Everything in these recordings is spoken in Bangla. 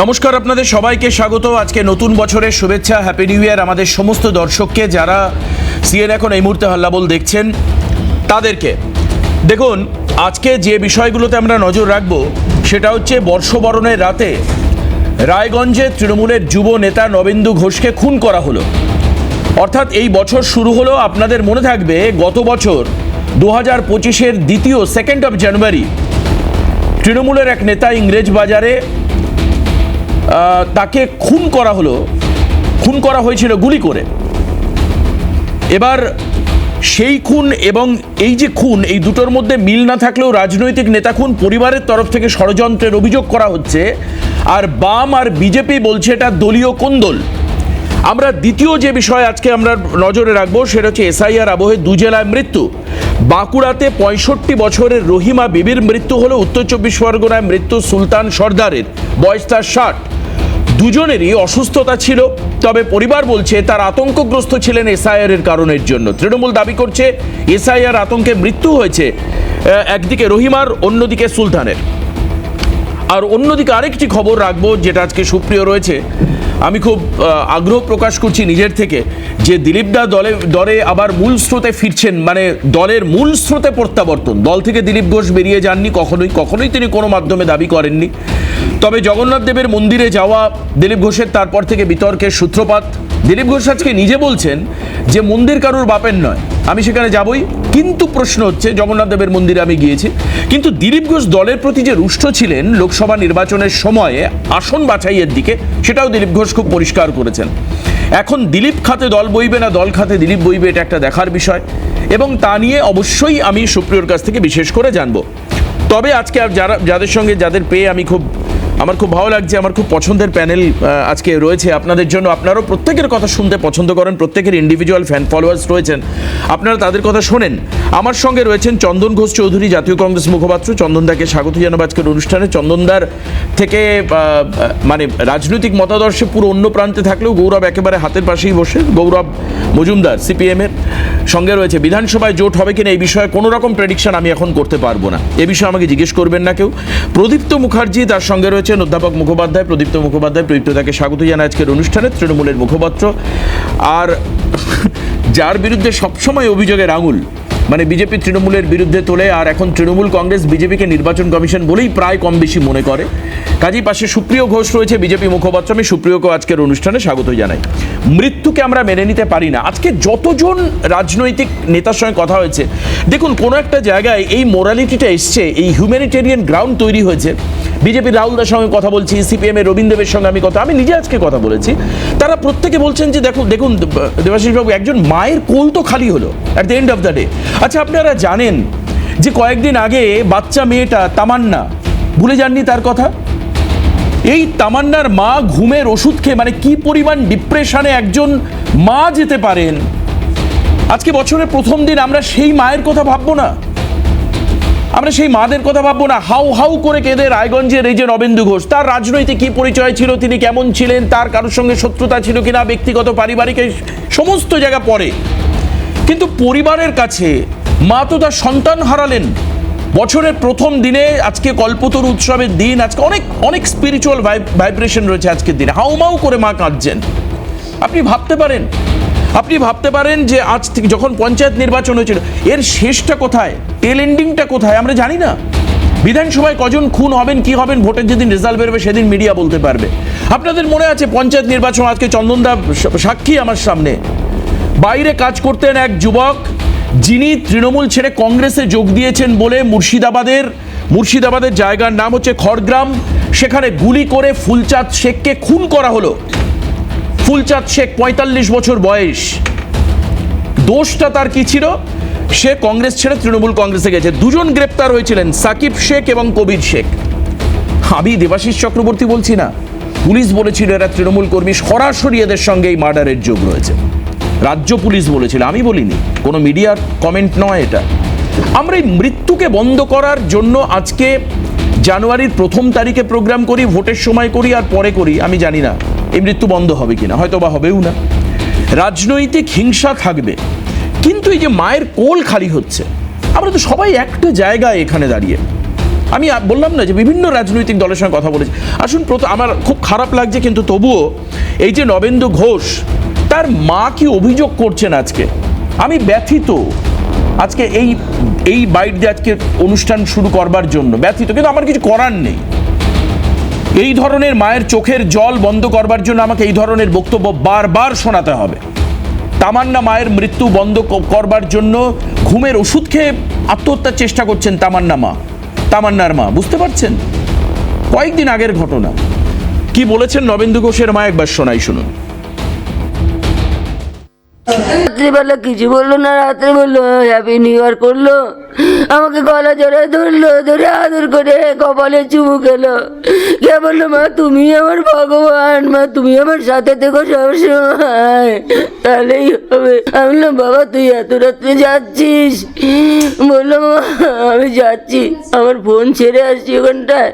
নমস্কার, আপনাদের সবাইকে স্বাগত। আজকে নতুন বছরের শুভেচ্ছা, হ্যাপি নিউ ইয়ার আমাদের সমস্ত দর্শককে, যারা সিএন এখন এই মুহূর্তে হাল্লাবোল দেখছেন তাদেরকে। দেখুন, আজকে যে বিষয়গুলোতে আমরা নজর রাখব সেটা হচ্ছে বর্ষবরণের রাতে রায়গঞ্জে তৃণমূলের যুব নেতা নবেন্দু ঘোষকে খুন করা হলো। অর্থাৎ এই বছর শুরু হলো, আপনাদের মনে থাকবে গত বছর 2025-এর দ্বিতীয় 2nd of জানুয়ারি তৃণমূলের এক নেতা ইংরেজ বাজারে তাকে খুন করা হলো, খুন করা হয়েছিল গুলি করে। এবার সেই খুন এবং এই যে খুন, এই দুটোর মধ্যে মিল না থাকলেও রাজনৈতিক নেতা খুন, পরিবারের তরফ থেকে ষড়যন্ত্রের অভিযোগ করা হচ্ছে, আর বাম আর বিজেপি বলছে এটা দলীয় কোন্দল। আমরা দ্বিতীয় যে বিষয় আজকে আমরা নজরে রাখবো সেটা হচ্ছে এসআইআর আবহে দু জেলায় মৃত্যু। বাঁকুড়াতে 65 বছরের রহিমা বিবির মৃত্যু হলো, উত্তর 24 পরগনায় মৃত্যু সুলতান সর্দারের, বয়স তার 60। দুজনেরই অসুস্থতা ছিল, তবে পরিবার বলছে তার আতঙ্কগ্রস্ত ছিলেন এসআইআর এর কারণের জন্য। তৃণমূল দাবি করছে এসআইআর আতঙ্কে মৃত্যু হয়েছে একদিকে রহিমার, অন্যদিকে সুলতানের। আর অন্যদিকে আরেকটি খবর রাখবো যেটা আজকে সুপ্রিয় রয়েছে। আমি খুব আগ্রহ প্রকাশ করছি নিজের থেকে যে দিলীপদা দলে আবার মূল স্রোতে ফিরছেন, মানে দলের মূল স্রোতে প্রত্যাবর্তন। দল থেকে দিলীপ ঘোষ বেরিয়ে যাননি, কখনোই তিনি কোনো মাধ্যমে দাবি করেননি। তবে জগন্নাথ দেবের মন্দিরে যাওয়া দিলীপ ঘোষের, তারপর থেকে বিতর্কের সূত্রপাত। দিলীপ ঘোষ আজকে নিজে বলছেন যে মন্দির কারুর বাপের নয়, আমি সেখানে যাবই। কিন্তু প্রশ্ন হচ্ছে, জগন্নাথ দেবের মন্দিরে আমি গিয়েছি, কিন্তু দিলীপ ঘোষ দলের প্রতি যে রুষ্ট ছিলেন লোকসভা নির্বাচনের সময়ে আসন বাছাইয়ের দিকে, সেটাও দিলীপ ঘোষ খুব পরিষ্কার করেছেন। এখন দিলীপ খাতে দল বইবে না দল খাতে দিলীপ বইবে, এটা একটা দেখার বিষয়, এবং তা নিয়ে অবশ্যই আমি সুপ্রিয়র কাছ থেকে বিশেষ করে জানবো। তবে আজকে যাদের পেয়ে আমার খুব ভালো লাগছে, আমার খুব পছন্দের প্যানেল আজকে রয়েছে আপনাদের জন্য। আপনারাও প্রত্যেকের কথা শুনতে পছন্দ করেন, প্রত্যেকের ইন্ডিভিজুয়াল ফ্যান ফলোয়ার্স রয়েছেন, আপনারা তাদের কথা শোনেন। আমার সঙ্গে রয়েছেন চন্দন ঘোষ চৌধুরী, জাতীয় কংগ্রেস মুখপাত্র। চন্দনদাকে স্বাগত জানাবো আজকের অনুষ্ঠানে। চন্দনদার থেকে মানে রাজনৈতিক মতাদর্শে পুরো অন্য প্রান্তে থাকলেও গৌরব একেবারে হাতের পাশেই বসে। গৌরব মজুমদার সিপিএমের সঙ্গে রয়েছে। বিধানসভায় জোট হবে কিনা এই বিষয়ে কোনো রকম প্রেডিকশন আমি এখন করতে পারবো না, এ বিষয়ে আমাকে জিজ্ঞেস করবেন না কেউ। প্রদীপ্ত মুখার্জি তার সঙ্গে রয়েছে, অধ্যাপক মুখোপাধ্যায়, প্রদীপ্ত মুখোপাধ্যায়। প্রদীপ্তদাকে স্বাগত জানাই আজকের অনুষ্ঠানে, তৃণমূলের মুখপাত্র। আর যার বিরুদ্ধে সবসময় অভিযোগের আঙুল, মানে বিজেপি তৃণমূলের বিরুদ্ধে তোলে, আর এখন তৃণমূল কংগ্রেস বিজেপিকে নির্বাচন কমিশন বলেই প্রায় কম বেশি মনে করে, কাজেই পাশে সুপ্রিয় ঘোষ রয়েছে, বিজেপি মুখপাত্র। আমি সুপ্রিয়কেও আজকের অনুষ্ঠানে স্বাগত জানাই। মৃত্যুকে আমরা মেনে নিতে পারি না। আজকে যতজন রাজনৈতিক নেতার সঙ্গে কথা হয়েছে, দেখুন কোনো একটা জায়গায় এই মোরালিটিটা এসছে, এই হিউম্যানিটেরিয়ান গ্রাউন্ড তৈরি হয়েছে। বিজেপির রাহুলদার সঙ্গে কথা বলছি, সিপিএমের রবীন্দ্রদেবের সঙ্গে আমি নিজে আজকে কথা বলেছি। তারা প্রত্যেকে বলছেন যে দেখুন দেবাশিসবাবু, একজন মায়ের কোল তো খালি হলো at the end of the day. আচ্ছা, আপনারা জানেন যে কয়েকদিন আগে বাচ্চা মেয়েটা তামান্না, ভুলে যাননি তার কথা? এই তামান্নার মা ঘুমের ওষুধ খেয়ে, মানে কি পরিমাণ ডিপ্রেশনে একজন মা যেতে পারেন। আজকে বছরের প্রথম দিন আমরা সেই মায়ের কথা ভাববো না, আমরা সেই মাদের কথা ভাববো না। হাউ করে কেঁদে রায়গঞ্জের এই যে নবেন্দু ঘোষ, তার রাজনৈতিক কি পরিচয় ছিল, তিনি কেমন ছিলেন, তার কারোর সঙ্গে শত্রুতা ছিল কিনা, ব্যক্তিগত পারিবারিক সমস্ত জায়গা পরে, কিন্তু পরিবারের কাছে মা তো তার সন্তান হারালেন বছরের প্রথম দিনে। আজকে কল্পতরু উৎসবের দিন, আজকে অনেক স্পিরিচুয়াল ভাইব্রেশন রয়েছে আজকের দিনে। হাউমাউ করে মা কাঁদছেন। আপনি ভাবতে পারেন যে আজ থেকে যখন পঞ্চায়েত নির্বাচন হয়েছিল, এর শেষটা কোথায়, টেল এন্ডিংটা কোথায় আমরা জানি না। বিধানসভায় কজন খুন হবেন, কি হবেন, ভোটের যেদিন রেজাল্ট বেরোবে সেদিন মিডিয়া বলতে পারবে। আপনাদের মনে আছে পঞ্চায়েত নির্বাচন, আজকে চন্দনদা সাক্ষী আমার সামনে, বাইরে কাজ করতেন এক যুবক, যিনি তৃণমূল ছেড়ে কংগ্রেসে যোগ দিয়েছেন বলে মুর্শিদাবাদের জায়গার নাম হচ্ছে খড়গ্রাম, সেখানে গুলি করে ফুলচাঁদ শেখকে খুন করা হলো। ফুলচাঁদ শেখ 45 বছর বয়স। দোষটা তার কি ছিল? সে কংগ্রেস ছেড়ে তৃণমূল কংগ্রেসে গেছে। দুজন গ্রেপ্তার হয়েছিলেন, সাকিব শেখ এবং কবির শেখ। আমি দেবাশিস চক্রবর্তী বলছি না, পুলিশ বলেছিল এরা তৃণমূল কর্মী, সরাসরি এদের সঙ্গে এই মার্ডারের যোগ রয়েছে। রাজ্য পুলিশ বলেছিল, আমি বলিনি, কোনো মিডিয়ার কমেন্ট নয় এটা। আমরা এই মৃত্যুকে বন্ধ করার জন্য আজকে জানুয়ারির 1 তারিখে প্রোগ্রাম করি, ভোটের সময় করি আর পরে করি, আমি জানি না এই মৃত্যু বন্ধ হবে কিনা, হয়তো বা হবেও না। রাজনৈতিক হিংসা থাকবে, কিন্তু এই যে মায়ের কোল খালি হচ্ছে, আমরা তো সবাই একটা জায়গায় এখানে দাঁড়িয়ে, আমি বললাম না যে বিভিন্ন রাজনৈতিক দলের সঙ্গে কথা বলেছি। আসুন, আমার খুব খারাপ লাগছে, কিন্তু তবুও এই যে নবেন্দু ঘোষ, তার মা কি অভিযোগ করছেন আজকে, আমি ব্যথিত। আজকে এই বাইট দিয়ে আজকে অনুষ্ঠান শুরু করবার জন্য ব্যথিত, কিন্তু আমার কিছু করার নেই। এই ধরনের মায়ের চোখের জল বন্ধ করবার জন্য আমাকে এই ধরনের বক্তব্য বারবার শোনাতে হবে। তামান্না মায়ের মৃত্যু বন্ধ করবার জন্য ঘুমের ওষুধ খেয়ে আত্মহত্যার চেষ্টা করছেন তামান্নার মা, বুঝতে পারছেন? কয়েকদিন আগের ঘটনা। কি বলেছেন নবেন্দু ঘোষের মা, একবার শোনাই, শুনুন। রাত্রিবেলা কিছু বললো না, রাত্রে বললো হ্যাপি নিউ ইয়ার করলো, আমাকে গলা জড়ায় ধরলো, ধরে আদর করে কপালে চুমু খেলো, কে বললো মা তুমি আমার ভগবান, মা তুমি আমার সাথে থেকো সবসময়, তাহলেই হবে। আমি বললাম বাবা তুই এত রাত্রে যাচ্ছিস? বললো মা আমি যাচ্ছি, আমার ফোন ছেড়ে আসছি ওখানটায়,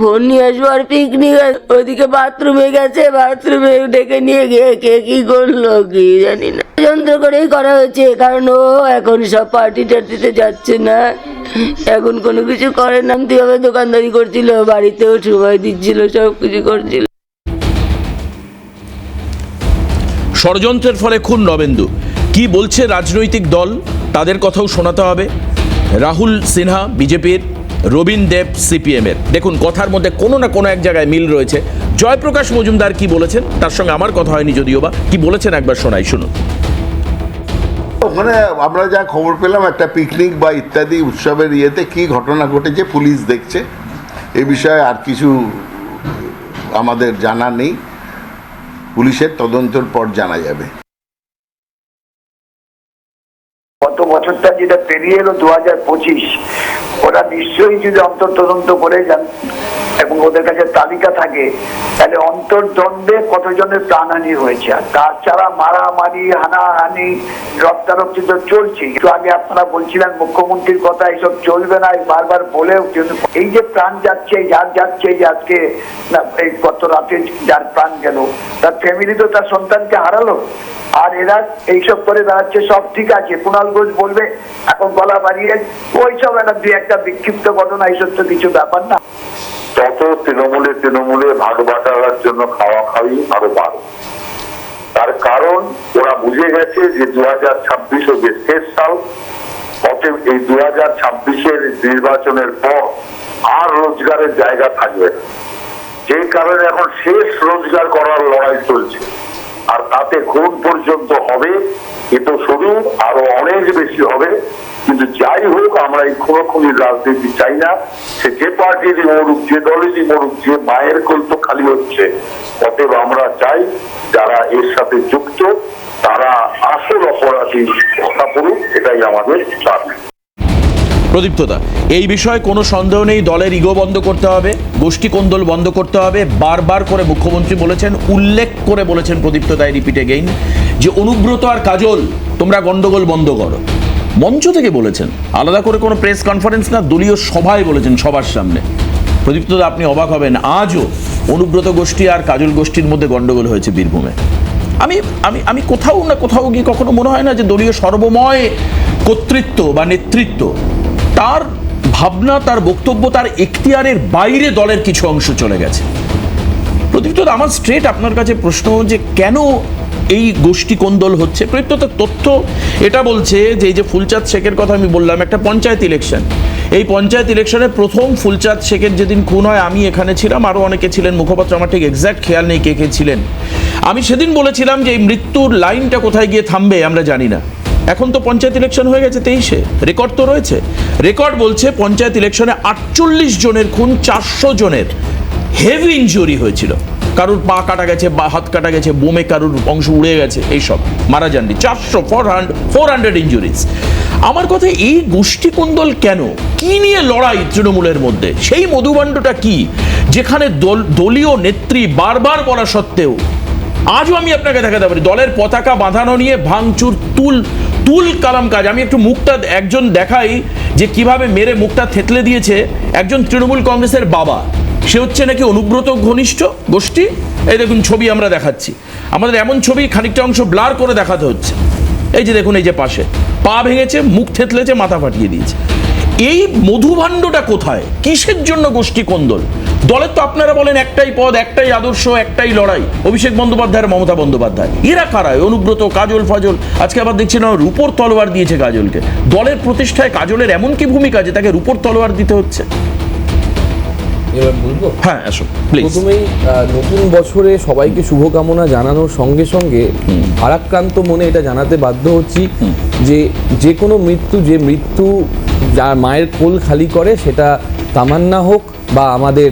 ফোন নিয়ে আসবো আর পিকনিক। ওদিকে বাথরুমে গেছে, বাথরুমে ডেকে নিয়ে গিয়ে কে কি করলো কি জানি না, যন্ত্র করেই করা হয়েছে, কারণ ও এখন সব পার্টি টার্টিতে যাচ্ছে না, এখন কোনো কিছু করে না। কিভাবে দোকানদারি করছিল, বাড়িতেও সময় দিচ্ছিল, সব কিছু করছিল। ষড়যন্ত্রের ফলে খুন নবেন্দু। কি বলছে রাজনৈতিক দল, তাদের কথাও শোনাতে হবে। রাহুল সিনহা বিজেপির, রবীন দেব সিপিএমের। দেখুন, কথার মধ্যে কোনো না কোনো এক জায়গায় মিল রয়েছে। জয়প্রকাশ মজুমদার কি বলেছেন, তার সঙ্গে আমার কথা হয়নি যদিও বা, কি বলেছেন একবার শোনাই, শুনুন। ওখানে আমরা যা খবর পেলাম, একটা পিকনিক বা ইত্যাদি উৎসবের ইয়েতে কি ঘটনা ঘটেছে পুলিশ দেখছে, এ বিষয়ে আর কিছু আমাদের জানা নেই, পুলিশের তদন্তের পর জানা যাবে। গত বছরটা যেটা পেরিয়ে এলো 2025, ওরা নিশ্চয়ই যদি অন্তর্তদন্ত করে যান এবং ওদের কাছে তালিকা থাকে, তাহলে অন্তর্দ্বন্দ্বে কতজনের প্রাণহানি হয়েছে। আর তাছাড়া মারামারি, হানাহানি, রক্তারক্তি তো চলছে। একটু আগে আপনারা বলছিলেন মুখ্যমন্ত্রীর কথা, এইসব চলবে না, বারবার বলেও, কিন্তু এই যে প্রাণ যাচ্ছে, যার যাচ্ছে, এই যে আজকে এই গত রাতে যার প্রাণ গেল, তার ফ্যামিলি তো তার সন্তানকে হারালো, আর এরা এইসব করে বেড়াচ্ছে। সব ঠিক আছে, কুণাল ঘোষ বলবে এখন গলা বাড়িয়ে, ওইসব একটা বিক্ষিপ্ত ঘটনা, এইসব তো কিছু ব্যাপার না। তত তৃণমূলে ভাগ বাটার জন্য খাওয়া খাওয়ি আরো বাড়ে। তার কারণ ওরা বুঝে গেছে যে 2026 যে শেষ সাল, অতএব এই 2026-এর নির্বাচনের পর আর রোজগারের জায়গা থাকবে না, যে কারণে এখন শেষ রোজগার করার লড়াই চলছে। আর তাতে খুন পর্যন্ত হবে, এ তো শুরু, আরো অনেক বেশি হবে। কিন্তু যাই হোক, আমরা এই খুনোখুনির রাজনীতি চাই না। সে যে পার্টিরই মরুক, যে দলেরই মরুক, যে মায়ের কোল তো খালি হচ্ছে। অতএব আমরা চাই যারা এর সাথে যুক্ত তারা আসল অপরাধী ধরা পড়ুক, এটাই আমাদের দাবি। প্রদীপ্তদা, এই বিষয়ে কোনো সন্দেহ নেই, দলের ইগো বন্ধ করতে হবে, গোষ্ঠী কোন্দল বন্ধ করতে হবে। বারবার করে মুখ্যমন্ত্রী বলেছেন, উল্লেখ করে বলেছেন প্রদীপ্তদায়, রিপিট এগেইন, যে অনুব্রত আর কাজল তোমরা গন্ডগোল বন্ধ করো। মঞ্চ থেকে বলেছেন, আলাদা করে কোনো প্রেস কনফারেন্স না, দলীয় সভায় বলেছেন সবার সামনে। প্রদীপ্তদা, আপনি অবাক হবেন, আজও অনুব্রত গোষ্ঠী আর কাজল গোষ্ঠীর মধ্যে গন্ডগোল হয়েছে বীরভূমে। আমি আমি আমি কোথাও না কোথাও গিয়ে কখনো মনে হয় না যে দলীয় সর্বময় কর্তৃত্ব বা নেতৃত্ব, তার ভাবনা, তার বক্তব্য, তার এখতিয়ারের বাইরে দলের কিছু অংশ চলে গেছে। প্রদীপ্তদা, আমার স্ট্রেট আপনার কাছে প্রশ্ন, যে কেন এই গোষ্ঠী কোন্দল হচ্ছে? প্রদীপ্তদার তথ্য এটা বলছে যে এই যে ফুলচাঁদ শেখের কথা আমি বললাম, একটা পঞ্চায়েত ইলেকশন, এই পঞ্চায়েত ইলেকশনে প্রথম ফুলচাঁদ শেখের যেদিন খুন হয়, আমি এখানে ছিলাম, আরও অনেকে ছিলেন, মুখপাত্র আমার ঠিক এক্স্যাক্ট খেয়াল নেই কে কে ছিলেন। আমি সেদিন বলেছিলাম যে এই মৃত্যুর লাইনটা কোথায় গিয়ে থামবে আমরা জানি না। এখন তো পঞ্চায়েত ইলেকশন হয়ে গেছে 23-এ, রেকর্ড তো রয়েছে। রেকর্ড বলছে পঞ্চায়েত ইলেকশনে 48 জনের খুন, 400 জনের হেভি ইনজুরি হয়েছিল। কারুর পা কাটা গেছে, বা হাত কাটা গেছে, বোমে কারুর অংশ উড়ে গেছে, এইসব মারা যাননি। 400 ইনজুরিজ। আমার কথা, এই গোষ্ঠী কোন্দল কেন? কি নিয়ে লড়াই তৃণমূলের মধ্যে? সেই মধুবাণ্ডটা কি, যেখানে দলীয় নেত্রী বারবার বলা সত্ত্বেও আজও আমি আপনাকে দেখাতে পারি দলের পতাকা বাঁধানো নিয়ে ভাঙচুর, তুল কালাম কাজ। আমি একটু মুখটা একজন দেখাই, যে কিভাবে মেরে মুখটা থেতলে দিয়েছে একজন তৃণমূল কংগ্রেসের বাবা। সে হচ্ছে নাকি অনুব্রত ঘনিষ্ঠ গোষ্ঠী। এই দেখুন ছবি আমরা দেখাচ্ছি, আমাদের এমন ছবি খানিকটা অংশ ব্লার করে দেখাতে হচ্ছে। এই যে দেখুন, এই যে পাশে পা ভেঙেছে, মুখ থেতলেছে, মাথা ফাটিয়ে দিয়েছে। এই মধুভাণ্ডটা কোথায়? কিসের জন্য গোষ্ঠী কোন্দল? দলের তো আপনারা বলেন একটাই পদ, একটাই আদর্শ, একটাই লড়াই, অভিষেক বন্দ্যোপাধ্যায় আর মমতা বন্দ্যোপাধ্যায়। এরা কারায়? অনুব্রত, কাজল, ফাজল, আজকে আবার দেখছি না রূপোর তলোয়ার দিয়েছে কাজলকে। দলের প্রতিষ্ঠায় কাজলের এমন কি ভূমিকা যে তাকে রূপোর তলোয়ার দিতে হচ্ছে? এবার বলবো, হ্যাঁ আসো প্লিজ। প্রথমেই নতুন বছরে সবাইকে শুভকামনা জানানোর সঙ্গে সঙ্গে ভারাক্রান্ত মনে এটা জানাতে বাধ্য হচ্ছি যে কোনো মৃত্যু যার মায়ের কোল খালি করে, সেটা তামান্না হোক বা আমাদের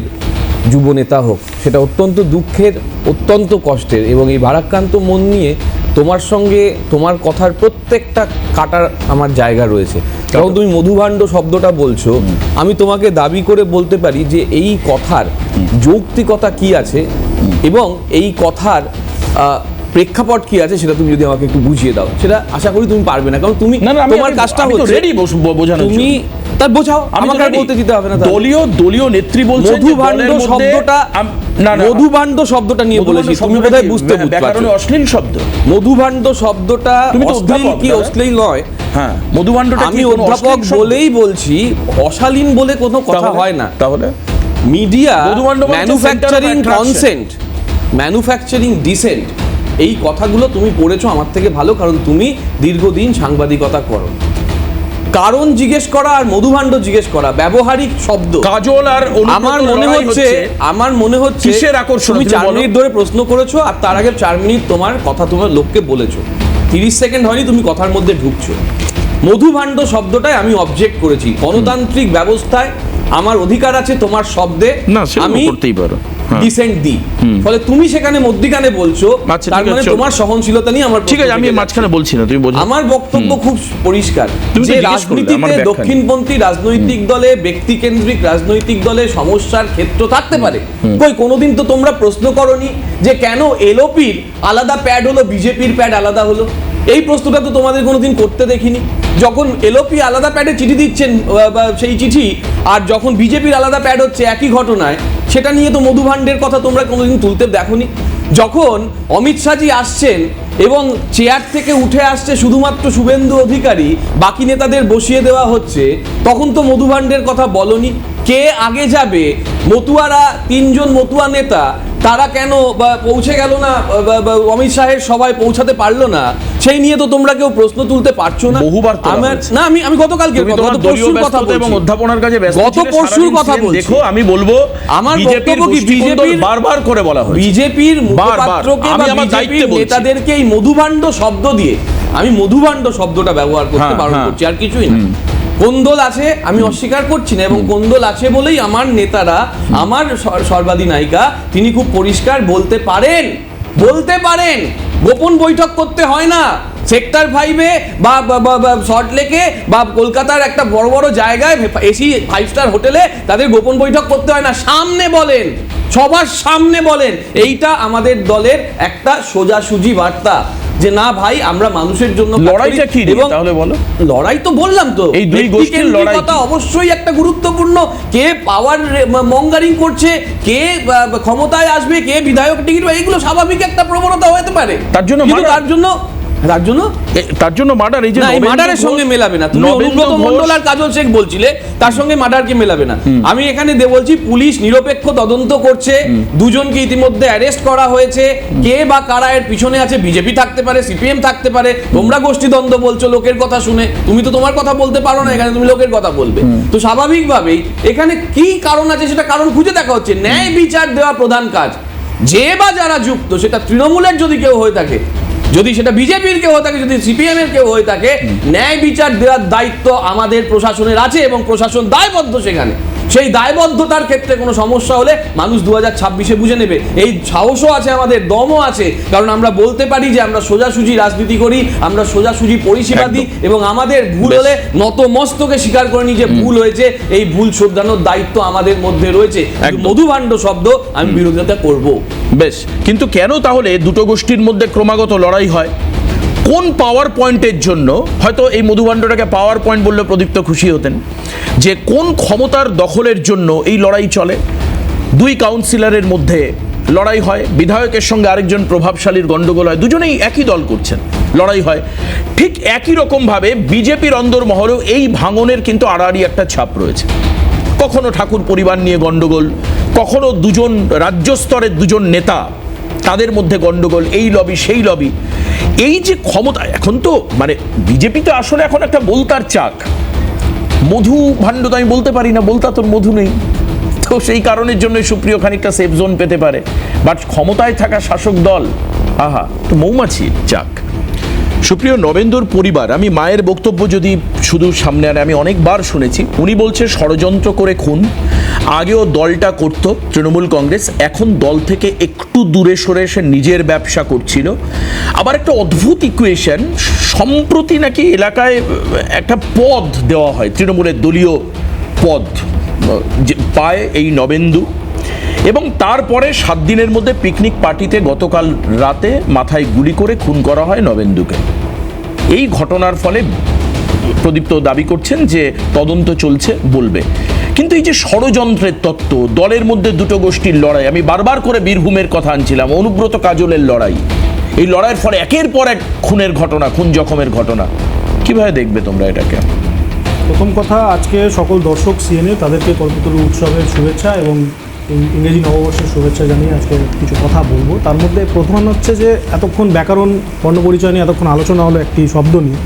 যুবনেতা হোক, সেটা অত্যন্ত দুঃখের, অত্যন্ত কষ্টের। এবং এই ভারাক্রান্ত মন নিয়ে তোমার সঙ্গে তোমার কথার প্রত্যেকটা কাটার আমার জায়গা রয়েছে। এবং তুমি মধুভাণ্ড শব্দটা বলছো, আমি তোমাকে দাবি করে বলতে পারি যে এই কথার যৌক্তিকতা কি আছে এবং এই কথার প্রেক্ষাপট কি আছে, সেটা তুমি যদি আমাকে একটু বুঝিয়ে দাও। সেটা আশা করি তুমি পারবে না, কারণ তুমি তোমার কাজটা হচ্ছে রেডি বোঝানোর জন্য। তুমি তার বোঝাও, আমাকে আর বলতে দিতে হবে না। দলীয় নেত্রী বলছেন মধুভাণ্ড শব্দটা, মধুভাণ্ড শব্দটা নিয়ে বলেছি, তুমি বোধহয় বুঝতে ব্যাকরণে অশ্লীল শব্দ। মধুভাণ্ড শব্দটা অশ্লীল কি অশ্লীল নয়? হ্যাঁ, মধুভাণ্ডটা আমি অধ্যাপক বলেই বলছি, অশালীন বলে কোনো কথা হয় না। তাহলে মিডিয়া মধুভাণ্ড ম্যানুফ্যাকচারিং কনসেন্ট, ম্যানুফ্যাকচারিং ডিসেন্ট, এই কথাগুলো তুমি পড়েছো আমার থেকে ভালো, কারণ তুমি দীর্ঘদিন সাংবাদিকতা করো। কারণ জিজ্ঞেস করা আর মধুভাণ্ড জিজ্ঞেস করা ব্যবহারিক শব্দ। কাজল আর আমার মনে হচ্ছে কিসের আকর্ষণ? তুমি 4 মিনিট ধরে প্রশ্ন করেছো আর তার আগে 4 মিনিট তোমার কথা তোমার লোককে বলেছো, 30 সেকেন্ড হয়নি তুমি কথার মধ্যে ঢুকছো। মধুভাণ্ড শব্দটায় আমি অবজেক্ট করেছি। গণতান্ত্রিক ব্যবস্থায় আমার অধিকার আছে তোমার শব্দে আমি করতেই পারো ডিসেন্ট দিই, ফলে তুমি সেখানে মধ্যিখানে বলছো, তার মানে তোমার সহনশীলতা নিয়ে আমার ঠিক আছে, আমি মাঝখানে বলছি না, তুমি বলছো। আমার বক্তব্য খুব পরিষ্কার যে রাজনীতিতে দক্ষিণপন্থী রাজনৈতিক দলে, ব্যক্তিকেন্দ্রিক রাজনৈতিক দলে সমস্যার ক্ষেত্র থাকতে পারে। কই কোনোদিন তো তোমরা প্রশ্ন করনি যে কেন এলওপির আলাদা প্যাড হলো, বিজেপির প্যাড আলাদা হলো? এই প্রশ্নটা তো তোমাদের কোনোদিন করতে দেখিনি। যখন এলওপি আলাদা প্যাডে চিঠি দিচ্ছেন সেই চিঠি, আর যখন বিজেপির আলাদা প্যাড হচ্ছে একই ঘটনায়, সেটা নিয়ে তো মধুভাণ্ডের কথা তোমরা কোনোদিন তুলতে দেখোনি। যখন অমিত শাহজি আসছেন এবং চেয়ার থেকে উঠে আসছে শুধুমাত্র শুভেন্দু অধিকারী, বাকি নেতাদের বসিয়ে দেওয়া হচ্ছে, তখন তো মধুভাণ্ডের কথা বলনি। কে আগে যাবে, মতুয়ারা 3 জন মতুয়া নেতা, তারা কেন পৌঁছে গেল না, অমিত শাহের সবাই পৌঁছাতে পারলো না, সেই নিয়ে তো তোমরা কেউ প্রশ্ন তুলতে পারছো না। বহুবার না, আমি গতকালকে গত পরশুর কথা বলছি, এবং অধ্যাপনার কাজে ব্যস্ত গত পরশুর কথা বলছি। দেখো, আমি বলবো আমার বিজেপির বারবার করে বলা হয়, বিজেপির মুখপাত্রকে বা বিজেপির নেতাদেরকে এই মধুভাণ্ড শব্দ দিয়ে, আমি মধুভাণ্ড শব্দটা ব্যবহার করতে বারণ করছি, আর কিছুই না। কোন্দল আছে, আমি অস্বীকার করছি না, এবং কোন্দল আছে বলেই আমার নেতারা, আমার সর্বাধিনায়িকা, তিনি খুব পরিষ্কার বলতে পারেন গোপন বৈঠক করতে হয় না। সেক্টর 5-এ বা সল্টলেকে বা কলকাতার একটা বড় বড় জায়গায় এসি 5 স্টার হোটেলে তাদের গোপন বৈঠক করতে হয় না, সামনে বলেন, সবার সামনে বলেন। এইটা আমাদের দলের একটা সোজাসুজি বার্তা যে না ভাই, আমরা মানুষের জন্য লড়াইটা কি তাহলে বলো? লড়াই তো বললাম তো, এই দুই গোষ্ঠীর লড়াই অবশ্যই একটা গুরুত্বপূর্ণ। কে পাওয়ার মঙ্গারিং করছে, কে ক্ষমতায় আসবে, কে বিধায়ক টিকিট, এইগুলো স্বাভাবিক একটা প্রবণতা হতে পারে। তার জন্য মার্ডার, এই যে মার্ডারের সঙ্গে মেলাবে না। তুমি অনুব্রত মণ্ডল আর কাজল শেখ বলছিলে, তার সঙ্গে মার্ডারকে মেলাবে না। আমি এখানে বলছি, পুলিশ নিরপেক্ষ তদন্ত করছে, 2 জনকে ইতিমধ্যে অ্যারেস্ট করা হয়েছে। কে বা কারা এর পিছনে আছে, বিজেপি থাকতে পারে, সিপিএম থাকতে পারে। তোমরা গোষ্ঠীদ্বন্দ্ব বলছো লোকের কথা শুনে, তুমি তো তোমার কথা বলতে পারো না, এখানে তুমি লোকের কথা বলবে। তো স্বাভাবিকভাবেই এখানে কি কারণ আছে সেটা কারণ খুঁজে দেখা হচ্ছে। ন্যায় বিচার দেওয়া প্রধান কাজ। যে বা যারা যুক্ত, সেটা তৃণমূলের যদি কেউ হয়ে থাকে, যদি সেটা বিজেপির কেউ হয়ে থাকে, যদি সিপিএম এর কেউ হয়ে থাকে, ন্যায় বিচার দেওয়ার দায়িত্ব আমাদের প্রশাসনের আছে এবং প্রশাসন দায়বদ্ধ সেখানে। সেই দায়বদ্ধতার ক্ষেত্রে কোনো সমস্যা হলে মানুষ 2026-এ বুঝে নেবে। এই সাহসও আছে আমাদের, দমও আছে, কারণ আমরা বলতে পারি যে আমরা সোজাসুজি রাজনীতি করি, আমরা সোজাসুজি পরিষেবা দিই, এবং আমাদের ভুল হলে নত মস্তকে স্বীকার করে নিই যে ভুল হয়েছে, এই ভুল শোধরানোর দায়িত্ব আমাদের মধ্যে রয়েছে। মধুভাণ্ড শব্দ আমি বিরোধিতা করব। বেশ, কিন্তু কেন তাহলে দুটো গোষ্ঠীর মধ্যে ক্রমাগত লড়াই হয়? কোন পাওয়ার পয়েন্টের জন্য? হয়তো এই মধুভাণ্ডটাকে পাওয়ার পয়েন্ট বললে প্রদীপ্ত খুশি হতেন, যে কোন ক্ষমতার দখলের জন্য এই লড়াই চলে? 2 কাউন্সিলরের মধ্যে লড়াই হয়, বিধায়কের সঙ্গে আরেকজন প্রভাবশালীর গন্ডগোল হয়, দুজনেই একই দল করছেন, লড়াই হয়। ঠিক একই রকমভাবে বিজেপির অন্দরমহলেও এই ভাঙনের কিন্তু আড়াআড়ি একটা ছাপ রয়েছে। কখনো ঠাকুর পরিবার নিয়ে গন্ডগোল, কখনো দুজন রাজ্য স্তরের দুজন নেতা তাদের মধ্যে গন্ডগোল, এই লবি সেই লবি। এই যে ক্ষমতা, এখন তো মানে বিজেপি তো আসলে এখন একটা বলতার চাক। মধু ভাণ্ড তো আমি বলতে পারি না, বলতা তোর মধু নেই, তো সেই কারণের জন্য সুপ্রিয় খানিকটা সেফ জোন পেতে পারে। বাট ক্ষমতায় থাকা শাসক দল আহা তো মৌমাছি চাক। সুপ্রিয় নবেন্দুর পরিবার, আমি মায়ের বক্তব্য যদি শুধু সামনে আনে, আমি অনেকবার শুনেছি, উনি বলছে ষড়যন্ত্র করে খুন। আগেও দলটা করত তৃণমূল কংগ্রেস, এখন দল থেকে একটু দূরে সরে এসে নিজের ব্যবসা করছিল। আবার একটা অদ্ভুত ইকুয়েশন, সম্প্রতি নাকি এলাকায় একটা পদ দেওয়া হয়, তৃণমূলের দলীয় পদ পায় এই নবেন্দু, এবং তারপরে 7 দিনের মধ্যে পিকনিক পার্টিতে গতকাল রাতে মাথায় গুলি করে খুন করা হয় নবেন্দুকে। এই ঘটনার ফলে প্রদীপ্ত দাবি করছেন যে তদন্ত চলছে, বলবে। কিন্তু এই যে ষড়যন্ত্রের তত্ত্ব, দলের মধ্যে দুটো গোষ্ঠীর লড়াই, আমি বারবার করে বীরভূমের কথা আনছিলাম, অনুব্রত কাজলের লড়াই, এই লড়াইয়ের ফলে একের পর এক খুনের ঘটনা, খুন জখমের ঘটনা, কিভাবে দেখবে তোমরা এটাকে? প্রথম কথা, আজকে সকল দর্শক সিএনএ তাদেরকে কল্পতরু উৎসবের শুভেচ্ছা এবং ইংরেজি নববর্ষের শুভেচ্ছা জানিয়ে আজকে কিছু কথা বলবো। তার মধ্যে প্রধান হচ্ছে যে এতক্ষণ ব্যাকরণ বর্ণপরিচয় নিয়ে এতক্ষণ আলোচনা হলো একটি শব্দ নিয়ে,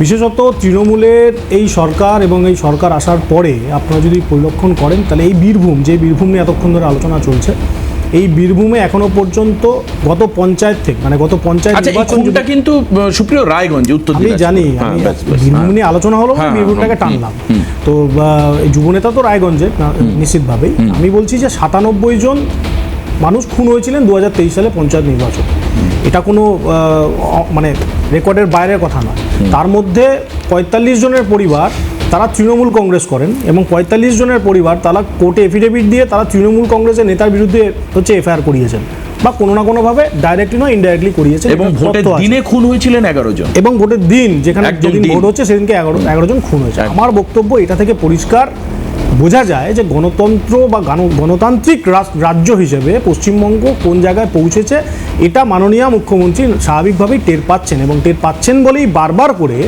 বিশেষত তৃণমূলের এই সরকার এবং এই সরকার আসার পরে আপনারা যদি পরিলক্ষণ করেন তাহলে এই বীরভূম, যে বীরভূম নিয়ে এতক্ষণ ধরে আলোচনা চলছে, এই বীরভূমে এখনো পর্যন্ত গত পঞ্চায়েত থেকে, মানে গত পঞ্চায়েত নির্বাচনটা কিন্তু সুপ্রিয় রায়গঞ্জে, উত্তর আমি জানি, আমি বীরভূম নিয়ে আলোচনা হলো, বীরভূমটাকে টানলাম। তো যুবনেতা তো রায়গঞ্জে নিশ্চিতভাবেই। আমি বলছি যে 97 জন মানুষ খুন হয়েছিলেন 2023 সালে পঞ্চায়েত নির্বাচন। এটা কোনো মানে রেকর্ডের বাইরের কথা না। তার মধ্যে 45 জনের পরিবার তারা তৃণমূল কংগ্রেস করেন, এবং 45 জনের পরিবার তারা কোর্টে এফিডেভিট দিয়ে তারা তৃণমূল কংগ্রেসের নেতার বিরুদ্ধে হচ্ছে এফআইআর করিয়েছেন, বা কোনো না কোনোভাবে ডাইরেক্টলি নয় ইনডাইরেক্টলি করিয়েছেন। এবং ভোটের দিনে খুন হয়েছিলেন 11 জন, এবং ভোটের দিন, যেখানে যেদিন ভোট হচ্ছে সেদিনকে 11 জন খুন হয়েছে। আমার বক্তব্য এটা থেকে পরিষ্কার বোঝা যায় যে গণতন্ত্র বা গণতান্ত্রিক রাজ্য হিসেবে পশ্চিমবঙ্গ কোন জায়গায় পৌঁছেছে, এটা মাননীয় মুখ্যমন্ত্রী স্বাভাবিকভাবেই টের পাচ্ছেন, এবং টের পাচ্ছেন বলেই বারবার করে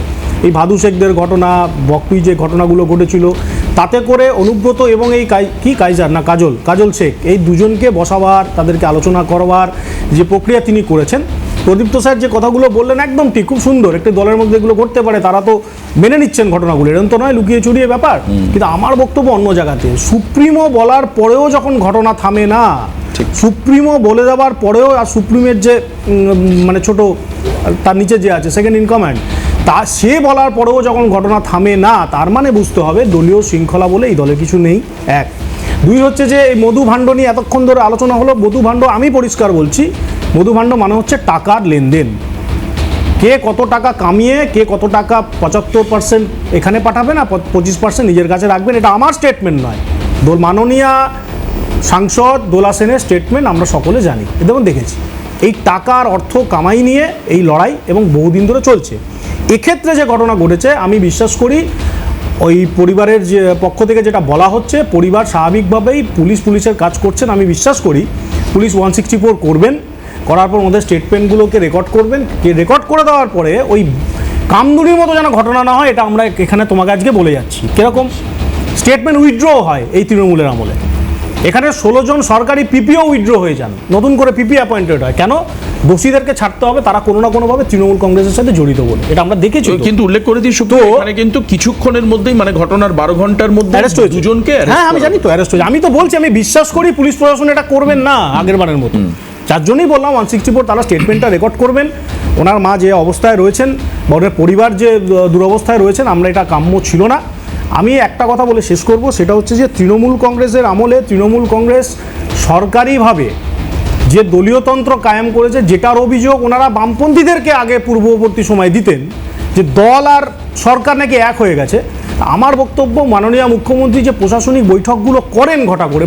এই ভাদু শেখদের ঘটনা, বকপুই যে ঘটনাগুলো ঘটেছিল, তাতে করে অনুব্রত এবং এই কাজল শেখ, এই দুজনকে বসাবার, তাদেরকে আলোচনা করবার যে প্রক্রিয়া তিনি করেছেন। প্রদীপ্ত স্যার যে কথাগুলো বললেন একদম ঠিক, খুব সুন্দর। একটি দলের মধ্যে এগুলো ঘটতে পারে, তারা তো মেনে নিচ্ছেন ঘটনাগুলো, এরকম তো নয় লুকিয়ে চুরিয়ে ব্যাপার। কিন্তু আমার বক্তব্য অন্য জায়গাতে, সুপ্রিমো বলার পরেও যখন ঘটনা থামে না, সুপ্রিমো বলে দেওয়ার পরেও, আর সুপ্রিমের যে মানে ছোট তার নিচে যে আছে সেকেন্ড ইন কমান্ড, তা সে বলার পরেও যখন ঘটনা থামে না, তার মানে বুঝতে হবে দলীয় শৃঙ্খলা বলে এই দলে কিছু নেই। 2 হচ্ছে যে এই মধু ভাণ্ড নিয়ে এতক্ষণ ধরে আলোচনা হলো। মধু ভাণ্ড, আমি পরিষ্কার বলছি, মধু ভাণ্ড মানে হচ্ছে টাকার লেনদেন। কে কত টাকা কামিয়ে, কে কত টাকা 75% এখানে পাঠাবেন আর 25% নিজের কাছে রাখবেন, এটা আমার স্টেটমেন্ট নয়, মাননীয় সাংসদ দোলা সেনের স্টেটমেন্ট, আমরা সকলে জানি, এবং দেখেছি। এই টাকার অর্থ কামাই নিয়ে এই লড়াই এবং বহুদিন ধরে চলছে। এক্ষেত্রে যে ঘটনা ঘটেছে, আমি বিশ্বাস করি ওই পরিবারের যে পক্ষ থেকে যেটা বলা হচ্ছে, পরিবার স্বাভাবিকভাবেই পুলিশের কাজ করছেন। আমি বিশ্বাস করি পুলিশ 164 করবেন, করার পর ওদের স্টেটমেন্টগুলোকে রেকর্ড করবেন, রেকর্ড করে দেওয়ার পরে ওই কামদুনির মতো যেন ঘটনা না হয়, এটা আমরা এখানে তোমাকে আজকে বলে যাচ্ছি। কীরকম স্টেটমেন্ট উইথড্র হয় এই তৃণমূলের আমলে, এখানে 16 জন সরকারি পিপিও উইথড্র হয়ে যান, নতুন করে পিপি অ্যাপয়েন্টেড হয়। কেন? দোষীদেরকে ছাড়তে হবে, তারা কোনো না কোনোভাবে তৃণমূল কংগ্রেসের সাথে জড়িত বলে, এটা আমরা দেখেছি। কিন্তু উল্লেখ করে দিই এখানে কিন্তু কিছুক্ষণের মধ্যেই, মানে ঘটনার 12 ঘন্টার মধ্যে অ্যারেস্ট হয়েছে দুজনকে। হ্যাঁ আমি জানি তো অ্যারেস্ট হয়েছে। আমি তো বলছি, আমি বিশ্বাস করি পুলিশ প্রশাসন এটা করবেন না আগের বারের মতো। যার জন্যই বললাম 164 তারা স্টেটমেন্টটা রেকর্ড করবেন। ওনার মা যে অবস্থায় রয়েছেন বা ওনার পরিবার যে দুরবস্থায় রয়েছেন, আমরা এটা কাম্য ছিল না। আমি একটা কথা বলে শেষ করব, সেটা হচ্ছে যে তৃণমূল কংগ্রেসের আমলে তৃণমূল কংগ্রেস সরকারিভাবে যে দলীয়তন্ত্র কায়েম করেছে, যেটার অভিযোগ ওনারা বামপন্থীদেরকে আগে পূর্ববর্তী সময় দিতেন, যে দল আর সরকার নাকি এক হয়ে গেছে। আমার বক্তব্য, মাননীয় মুখ্যমন্ত্রী যে প্রশাসনিক বৈঠকগুলো করেন ঘটা করে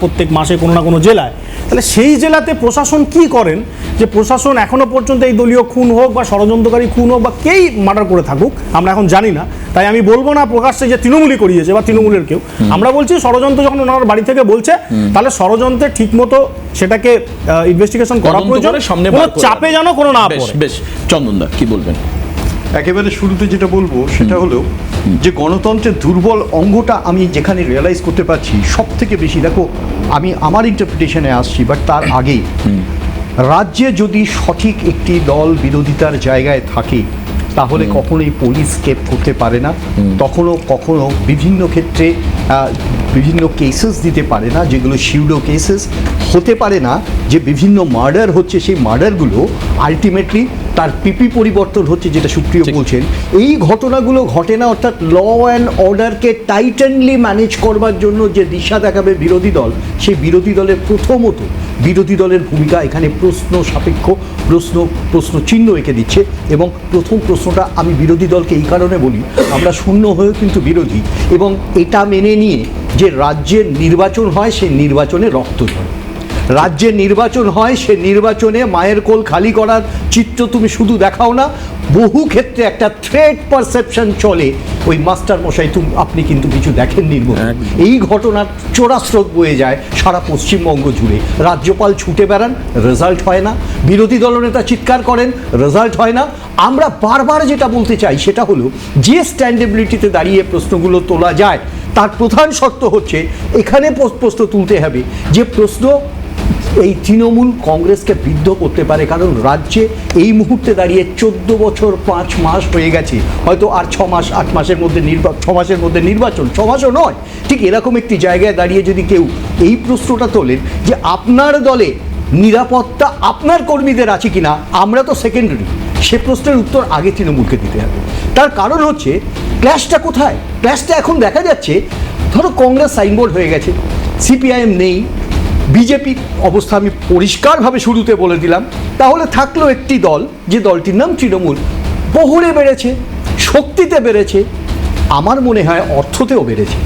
প্রত্যেক মাসে কোনো না কোনো জেলায়, তাহলে সেই জেলাতে প্রশাসন কি করেন যে প্রশাসন এখনো পর্যন্ত এই দলীয় খুন হোক বা ষড়যন্ত্রকারী খুন হোক বা কেই মার্ডার করে থাকুক আমরা এখন জানি না, তাই আমি বলবো না প্রকাশ্যে যে তৃণমূলই করিয়েছে বা তৃণমূলের কেউ। আমরা বলছি ষড়যন্ত্র যখন ওনার বাড়ি থেকে বলছে, তাহলে ষড়যন্ত্রের ঠিক মতো সেটাকে ইনভেস্টিগেশন করা প্রয়োজন, কোনো চাপে যেন কোনো না পড়ে। বেশ, চন্দনদা কি বলবেন? একেবারে শুরুতে যেটা বলবো সেটা হলো যে গণতন্ত্রের দুর্বল অঙ্গটা আমি যেখানে রিয়েলাইজ করতে পারছি সব থেকে বেশি, দেখো আমি আমার ইন্টারপ্রিটেশনে আসছি, বাট তার আগেই রাজ্যে যদি সঠিক একটি দল বিরোধিতার জায়গায় থাকে তাহলে কখনোই পুলিশ স্কেপ করতে পারে না, কখনো বিভিন্ন ক্ষেত্রে বিভিন্ন কেসেস দিতে পারে না, যেগুলো সিউডো কেসেস হতে পারে না, যে বিভিন্ন মার্ডার হচ্ছে সেই মার্ডারগুলো আলটিমেটলি তার পিপি পরিবর্তন হচ্ছে, যেটা সুপ্রিয় বলছেন। এই ঘটনাগুলো ঘটে না, অর্থাৎ ল অ্যান্ড অর্ডারকে টাইটেনলি ম্যানেজ করবার জন্য যে দিশা দেখাবে বিরোধী দল, সেই বিরোধী দলের প্রথমত বিরোধী দলের ভূমিকা এখানে প্রশ্ন সাপেক্ষ, প্রশ্ন চিহ্ন এঁকে দিচ্ছে। এবং প্রথম প্রশ্নটা আমি বিরোধী দলকে এই কারণে বলি, আমরা শূন্য হয়েও কিন্তু বিরোধী, এবং এটা মেনে নিয়ে যে রাজ্যের নির্বাচন হয় সেই নির্বাচনে রক্ত ঝরে, রাজ্যে নির্বাচন হয় সে নির্বাচনে মায়ের কোল খালি করার চিত্র তুমি শুধু দেখাও না, বহু ক্ষেত্রে একটা থ্রেট পারসেপশন চলে, ওই মাস্টার মশাই আপনি কিন্তু কিছু দেখেননি। এই ঘটনার চোরাস্রোত বয়ে যায় সারা পশ্চিমবঙ্গ জুড়ে, রাজ্যপাল ছুটে বেড়ান, রেজাল্ট হয় না, বিরোধী দলনেতা চিৎকার করেন, রেজাল্ট হয় না। আমরা বারবার যেটা বলতে চাই সেটা হলো, যে স্ট্যান্ডেবিলিটিতে দাঁড়িয়ে প্রশ্নগুলো তোলা যায় তার প্রধান শর্ত হচ্ছে এখানে প্রশ্ন তুলতে হবে যে প্রশ্ন এই তৃণমূল কংগ্রেসকে বিদ্ধ করতে পারে, কারণ রাজ্যে এই মুহূর্তে দাঁড়িয়ে 14 বছর 5 মাস হয়ে গেছে, হয়তো আর 6 মাস 8 মাসের মধ্যে 6 মাসের মধ্যে নির্বাচন, 6 মাসও নয়, ঠিক এরকম একটি জায়গায় দাঁড়িয়ে যদি কেউ এই প্রশ্নটা তোলেন যে আপনার দলে নিরাপত্তা আপনার কর্মীদের আছে কিনা, আমরা তো সেকেন্ডারি, সে প্রশ্নের উত্তর আগে তৃণমূলকে দিতে হবে। তার কারণ হচ্ছে ক্ল্যাশটা কোথায়? ক্ল্যাশটা এখন দেখা যাচ্ছে, ধরো কংগ্রেস সাইনবোর্ড হয়ে গেছে, সিপিআইএম নেই, বিজেপি অবস্থা আমি পরিষ্কারভাবে শুরুতে বলে দিলাম, তাহলে থাকলো একটি দল, যে দলটির নাম তৃণমূল, বহরে বেড়েছে, শক্তিতে বেড়েছে, আমার মনে হয় অর্থতেও বেড়েছে।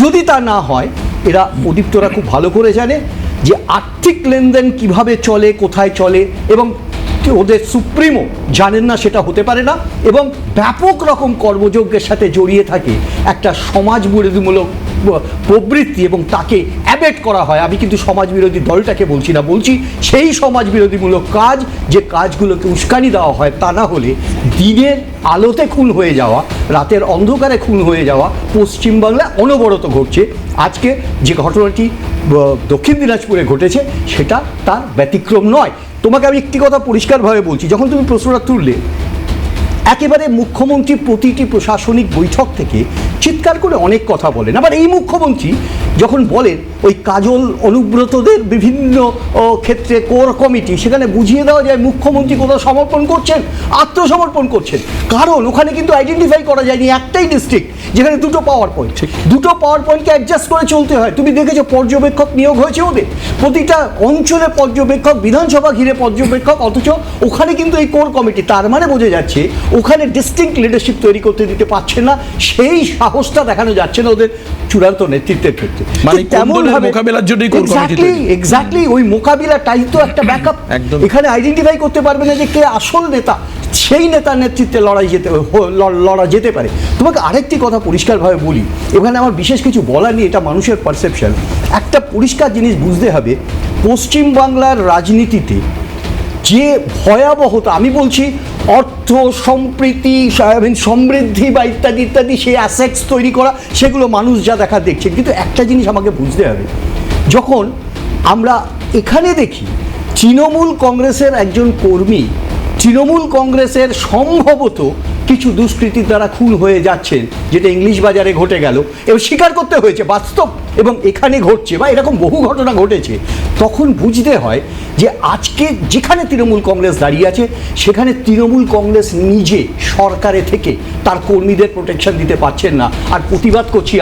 যদি তা না হয়, এরা প্রদীপ্তরা খুব ভালো করে জানে যে আর্থিক লেনদেন কিভাবে চলে, কোথায় চলে, এবং ওদের সুপ্রিমো জানেন না সেটা হতে পারে না, এবং ব্যাপক রকম কর্মযজ্ঞের সাথে জড়িয়ে থাকে একটা সমাজ বিরোধীমূলক প্রবৃত্তি, এবং তাকে অ্যাবেট করা হয়। আমি কিন্তু সমাজ বিরোধী দলটাকে বলছি না, বলছি সেই সমাজ বিরোধীমূলক কাজ, যে কাজগুলোকে উস্কানি দেওয়া হয়, তা না হলে দিনের আলোতে খুন হয়ে যাওয়া, রাতের অন্ধকারে খুন হয়ে যাওয়া পশ্চিমবাংলায় অনবরত ঘটছে। আজকে যে ঘটনাটি দক্ষিণ দিনাজপুরে ঘটেছে সেটা তার ব্যতিক্রম নয়। তোমাকে আমি একটি কথা পরিষ্কারভাবে বলছি, যখন তুমি প্রশ্নটা তুললে, একেবারে মুখ্যমন্ত্রী প্রতিটি প্রশাসনিক বৈঠক থেকে চিৎকার করে অনেক কথা বলেন, আবার এই মুখ্যমন্ত্রী যখন বলেন ওই কাজল অনুব্রতদের বিভিন্ন ক্ষেত্রে কোর কমিটি, সেখানে বুঝিয়ে দেওয়া যায় মুখ্যমন্ত্রী কোথাও সমর্পণ করছেন, আত্মসমর্পণ করছেন, কারণ ওখানে কিন্তু আইডেন্টিফাই করা যায়নি একটাই ডিস্ট্রিক্ট যেখানে দুটো পাওয়ার পয়েন্ট, দুটো পাওয়ার পয়েন্টকে অ্যাডজাস্ট করে চলতে হয়। তুমি দেখেছো পর্যবেক্ষক নিয়োগ হয়েছে ওদের, প্রতিটা অঞ্চলে পর্যবেক্ষক, বিধানসভা ঘিরে পর্যবেক্ষক, অথচ ওখানে কিন্তু এই কোর কমিটি, তার মানে বোঝা যাচ্ছে ওখানে ডিস্টিংক্ট লিডারশিপ তৈরি করতে দিতে পারছে না, সেই সাহসটা দেখানো যাচ্ছে না ওদের চূড়ান্ত নেতৃত্বের ক্ষেত্রে। মানে তেমন মোকাবিলার জন্যই কোর কমিটি তৈরি। এক্স্যাক্টলি ওই মোকাবিলাটাই তো একটা ব্যাকআপ। এখানে আইডেন্টিফাই করতে পারবে না যে কে আসল নেতা, সেই নেতার নেতৃত্বে লড়া যেতে পারে। তোমাকে আরেকটি কথা পরিষ্কারভাবে বলি, এখানে আমার বিশেষ কিছু বলার নেই, এটা মানুষের পারসেপশন। একটা পরিষ্কার জিনিস বুঝতে হবে, পশ্চিমবাংলার রাজনীতিতে যে ভয়াবহতা, আমি বলছি অর্থ সম্প্রীতি সমৃদ্ধি বা ইত্যাদি ইত্যাদি, সেই অ্যাসেটস তৈরি করা, সেগুলো মানুষ যা দেখা দেখছে, কিন্তু একটা জিনিস আমাকে বুঝতে হবে, যখন আমরা এখানে দেখি তৃণমূল কংগ্রেসের একজন কর্মী, তৃণমূল কংগ্রেসের সম্ভবত কিছু দুষ্কৃতির দ্বারা খুন হয়ে যাচ্ছেন, যেটা ইংলিশ বাজারে ঘটে গেল এবং স্বীকার করতে হয়েছে বাস্তব, এবং এখানে ঘটছে বা এরকম বহু ঘটনা ঘটেছে, তখন বুঝতে হয় যে আজকে যেখানে তৃণমূল কংগ্রেস দাঁড়িয়ে আছে, সেখানে তৃণমূল কংগ্রেস নিজে সরকারে থেকে তার কর্মীদের প্রোটেকশন দিতে পারছেন না। আর প্রতিবাদ করছি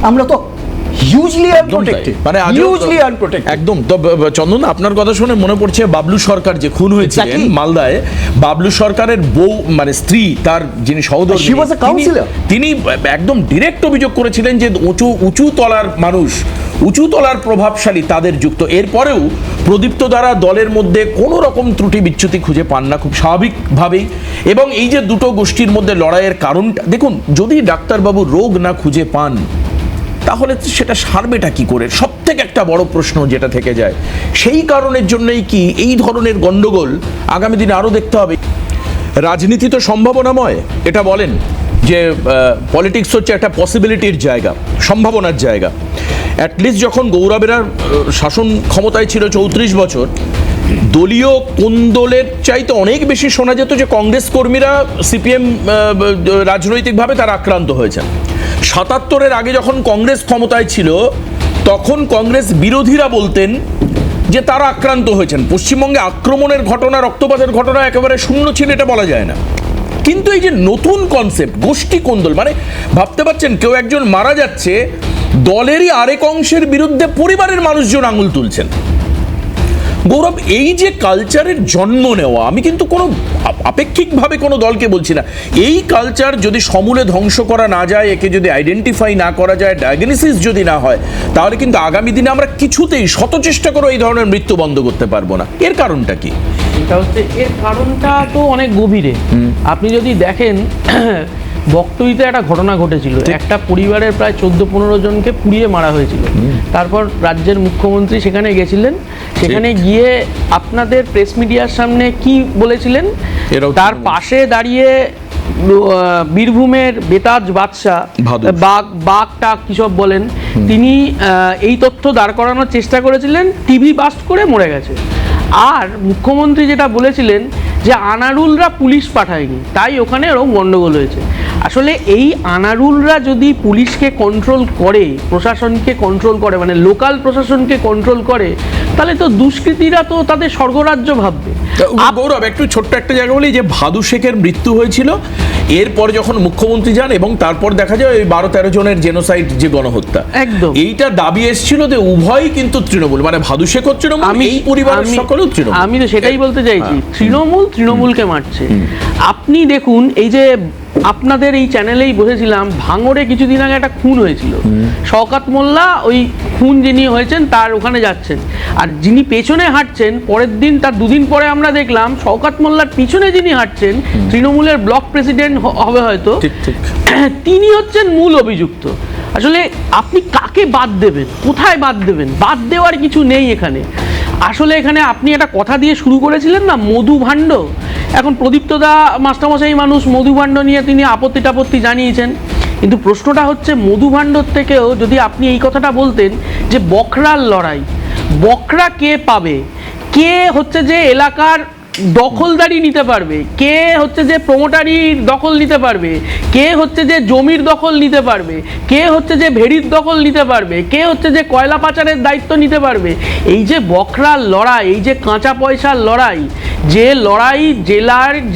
আমরা তো হিউজলি একদম তাই। আনপ্রোটেক্টেড, মানে আজও- হিউজলি আনপ্রোটেক্টেড। একদম। তো চন্দন, আপনার কথা শুনে মনে পড়ছে বাবলু সরকার যে খুন হয়েছিলেন Exactly. মালদায়, বাবলু সরকারের বউ মানে স্ত্রী, তার যিনি সহোদর, She was a councillor. তিনি একদম ডিরেক্ট অভিযোগ করেছিলেন যে উঁচু তলার মানুষ, উঁচু তলার প্রভাবশালী তাদের যুক্ত। এরপরেও প্রদীপ্ত দ্বারা দলের মধ্যে কোনো রকম ত্রুটি বিচ্যুতি খুঁজে পান না খুব স্বাভাবিকভাবেই। এবং এই যে দুটো গোষ্ঠীর মধ্যে লড়াইয়ের কারণটা দেখুন, যদি ডাক্তারবাবু রোগ না খুঁজে পান তাহলে সেটা সারবেটা কি করে, সব থেকে একটা বড় প্রশ্ন যেটা থেকে যায়। সেই কারণের জন্যই কি এই ধরনের গন্ডগোল আগামী দিনে আরও দেখতে হবে। রাজনীতি তো সম্ভাবনাময়, এটা বলেন যে পলিটিক্স হচ্ছে একটা পসিবিলিটির জায়গা, সম্ভাবনার জায়গা। অ্যাটলিস্ট যখন গৌরবেরা শাসন ক্ষমতায় ছিল 34 বছর, দলীয় কোন্দলের চাইতে অনেক বেশি শোনা যেত যে কংগ্রেস কর্মীরা সিপিএম রাজনৈতিকভাবে তারা আক্রান্ত হয়েছেন। 77-এর আগে যখন কংগ্রেস ক্ষমতায় ছিল তখন কংগ্রেস বিরোধীরা বলতেন যে তারা আক্রান্ত হয়েছেন। পশ্চিমবঙ্গে আক্রমণের ঘটনা, রক্তপাতের ঘটনা একেবারে শূন্য ছিল এটা বলা যায় না। কিন্তু এই যে নতুন কনসেপ্ট গোষ্ঠী কোন্দল, মানে ভাবতে পারছেন কেউ একজন মারা যাচ্ছে, দলেরই আরেক অংশের বিরুদ্ধে পরিবারের মানুষজন আঙুল তুলছেন। গৌরব, এই যে কালচারের জন্ম নেওয়া, আমি কিন্তু কোনো আপেক্ষিকভাবে কোনো দলকে বলছি না, এই কালচার যদি সমূলে ধ্বংস করা না যায়, একে যদি আইডেন্টিফাই না করা যায়, ডায়াগনোসিস যদি না হয়, তাহলে কিন্তু আগামী দিনে আমরা কিছুতেই শত চেষ্টা করে এই ধরনের মৃত্যু বন্ধ করতে পারবো না। এর কারণটা কি? এটা হচ্ছে, এর কারণটা তো অনেক গভীরে। আপনি যদি দেখেন বকটুইতে একটা ঘটনা ঘটেছিল, একটা পরিবারের প্রায় 14-15 জনকে পুড়িয়ে মারা হয়েছিল। তারপর রাজ্যের মুখ্যমন্ত্রী সেখানে গেছিলেন, সেখানে গিয়ে আপনাদের প্রেস মিডিয়ার সামনে কি বলেছিলেন, তার পাশে দাঁড়িয়ে বীরভূমের বেতাজ বাদশা বাঘটা কি সব বলেন, তিনি এই তথ্য দাঁড় করানোর চেষ্টা করেছিলেন, টিভি বাস্ট করে মরে গেছে। আর মুখ্যমন্ত্রী যেটা বলেছিলেন যে আনারুলরা পুলিশ পাঠায়নি, তাই ওখানে এরকম গন্ডগোল হয়েছে। আসলে এই আনারুলরা যদি পুলিশকে কন্ট্রোল করে, প্রশাসনকে কন্ট্রোল করে, মানে লোকাল প্রশাসনকে কন্ট্রোল করে, তাহলে তো দুষ্কৃতীরা তো তাদের স্বর্গরাজ্য ভাববে। গৌরব, একটু ছোট্ট একটা জায়গা বলি, যে ভাদু শেখের মৃত্যু হয়েছিল, এরপর যখন মুখ্যমন্ত্রী যান এবং তারপর দেখা যায় ওই 12-13 জনের জেনোসাইড যে গণহত্যা, একদম এইটা দাবি এসেছিল যে উভয়ই কিন্তু তৃণমূল, মানে ভাদু শেখও তৃণমূল, এই পরিবারের সকলেও তৃণমূল। আমি তো সেটাই বলতে চাইছি, তৃণমূলকে মারছে। আপনি দেখুন, এই যে আপনাদের এই চ্যানেলেই বসেছিলাম, ভাঙড়ে কিছুদিন আগে একটা খুন হয়েছিল, শওকত মোল্লা ওই খুন যিনি হয়েছেন তার ওখানে যাচ্ছেন, আর যিনি পেছনে হাঁটছেন পরের দিন, তার দুদিন পরে আমরা দেখলাম শওকত মোল্লার পিছনে যিনি হাঁটছেন, তৃণমূলের ব্লক প্রেসিডেন্ট হবে হয়তো, তিনি হচ্ছেন মূল অভিযুক্ত। আসলে আপনি কাকে বাদ দেবেন, কোথায় বাদ দেবেন? বাদ দেওয়ার কিছু নেই এখানে। আসলে এখানে আপনি একটা কথা দিয়ে শুরু করেছিলেন না, মধুভাণ্ড। এখন প্রদীপ্তদা মাস্টারমশাই মানুষ, মধুভাণ্ড নিয়ে তিনি আপত্তি জানিয়েছেন, কিন্তু প্রশ্নটা হচ্ছে মধুভাণ্ডর থেকেও যদি আপনি এই কথাটা বলতেন যে বকরার লড়াই, বকরা কে পাবে, কে হচ্ছে যে এলাকার দখলদারি নিতে পারবে, কে হচ্ছে যে প্রমোটারির দখল নিতে পারবে, কে হচ্ছে যে জমির দখল নিতে পারবে, কে হচ্ছে যে ভেড়ির দখল নিতে পারবে, কে হচ্ছে যে কয়লা পাচারের দায়িত্ব নিতে পারবে, এই যে বকরার লড়াই, এই যে কাঁচা পয়সার লড়াই, যে লড়াই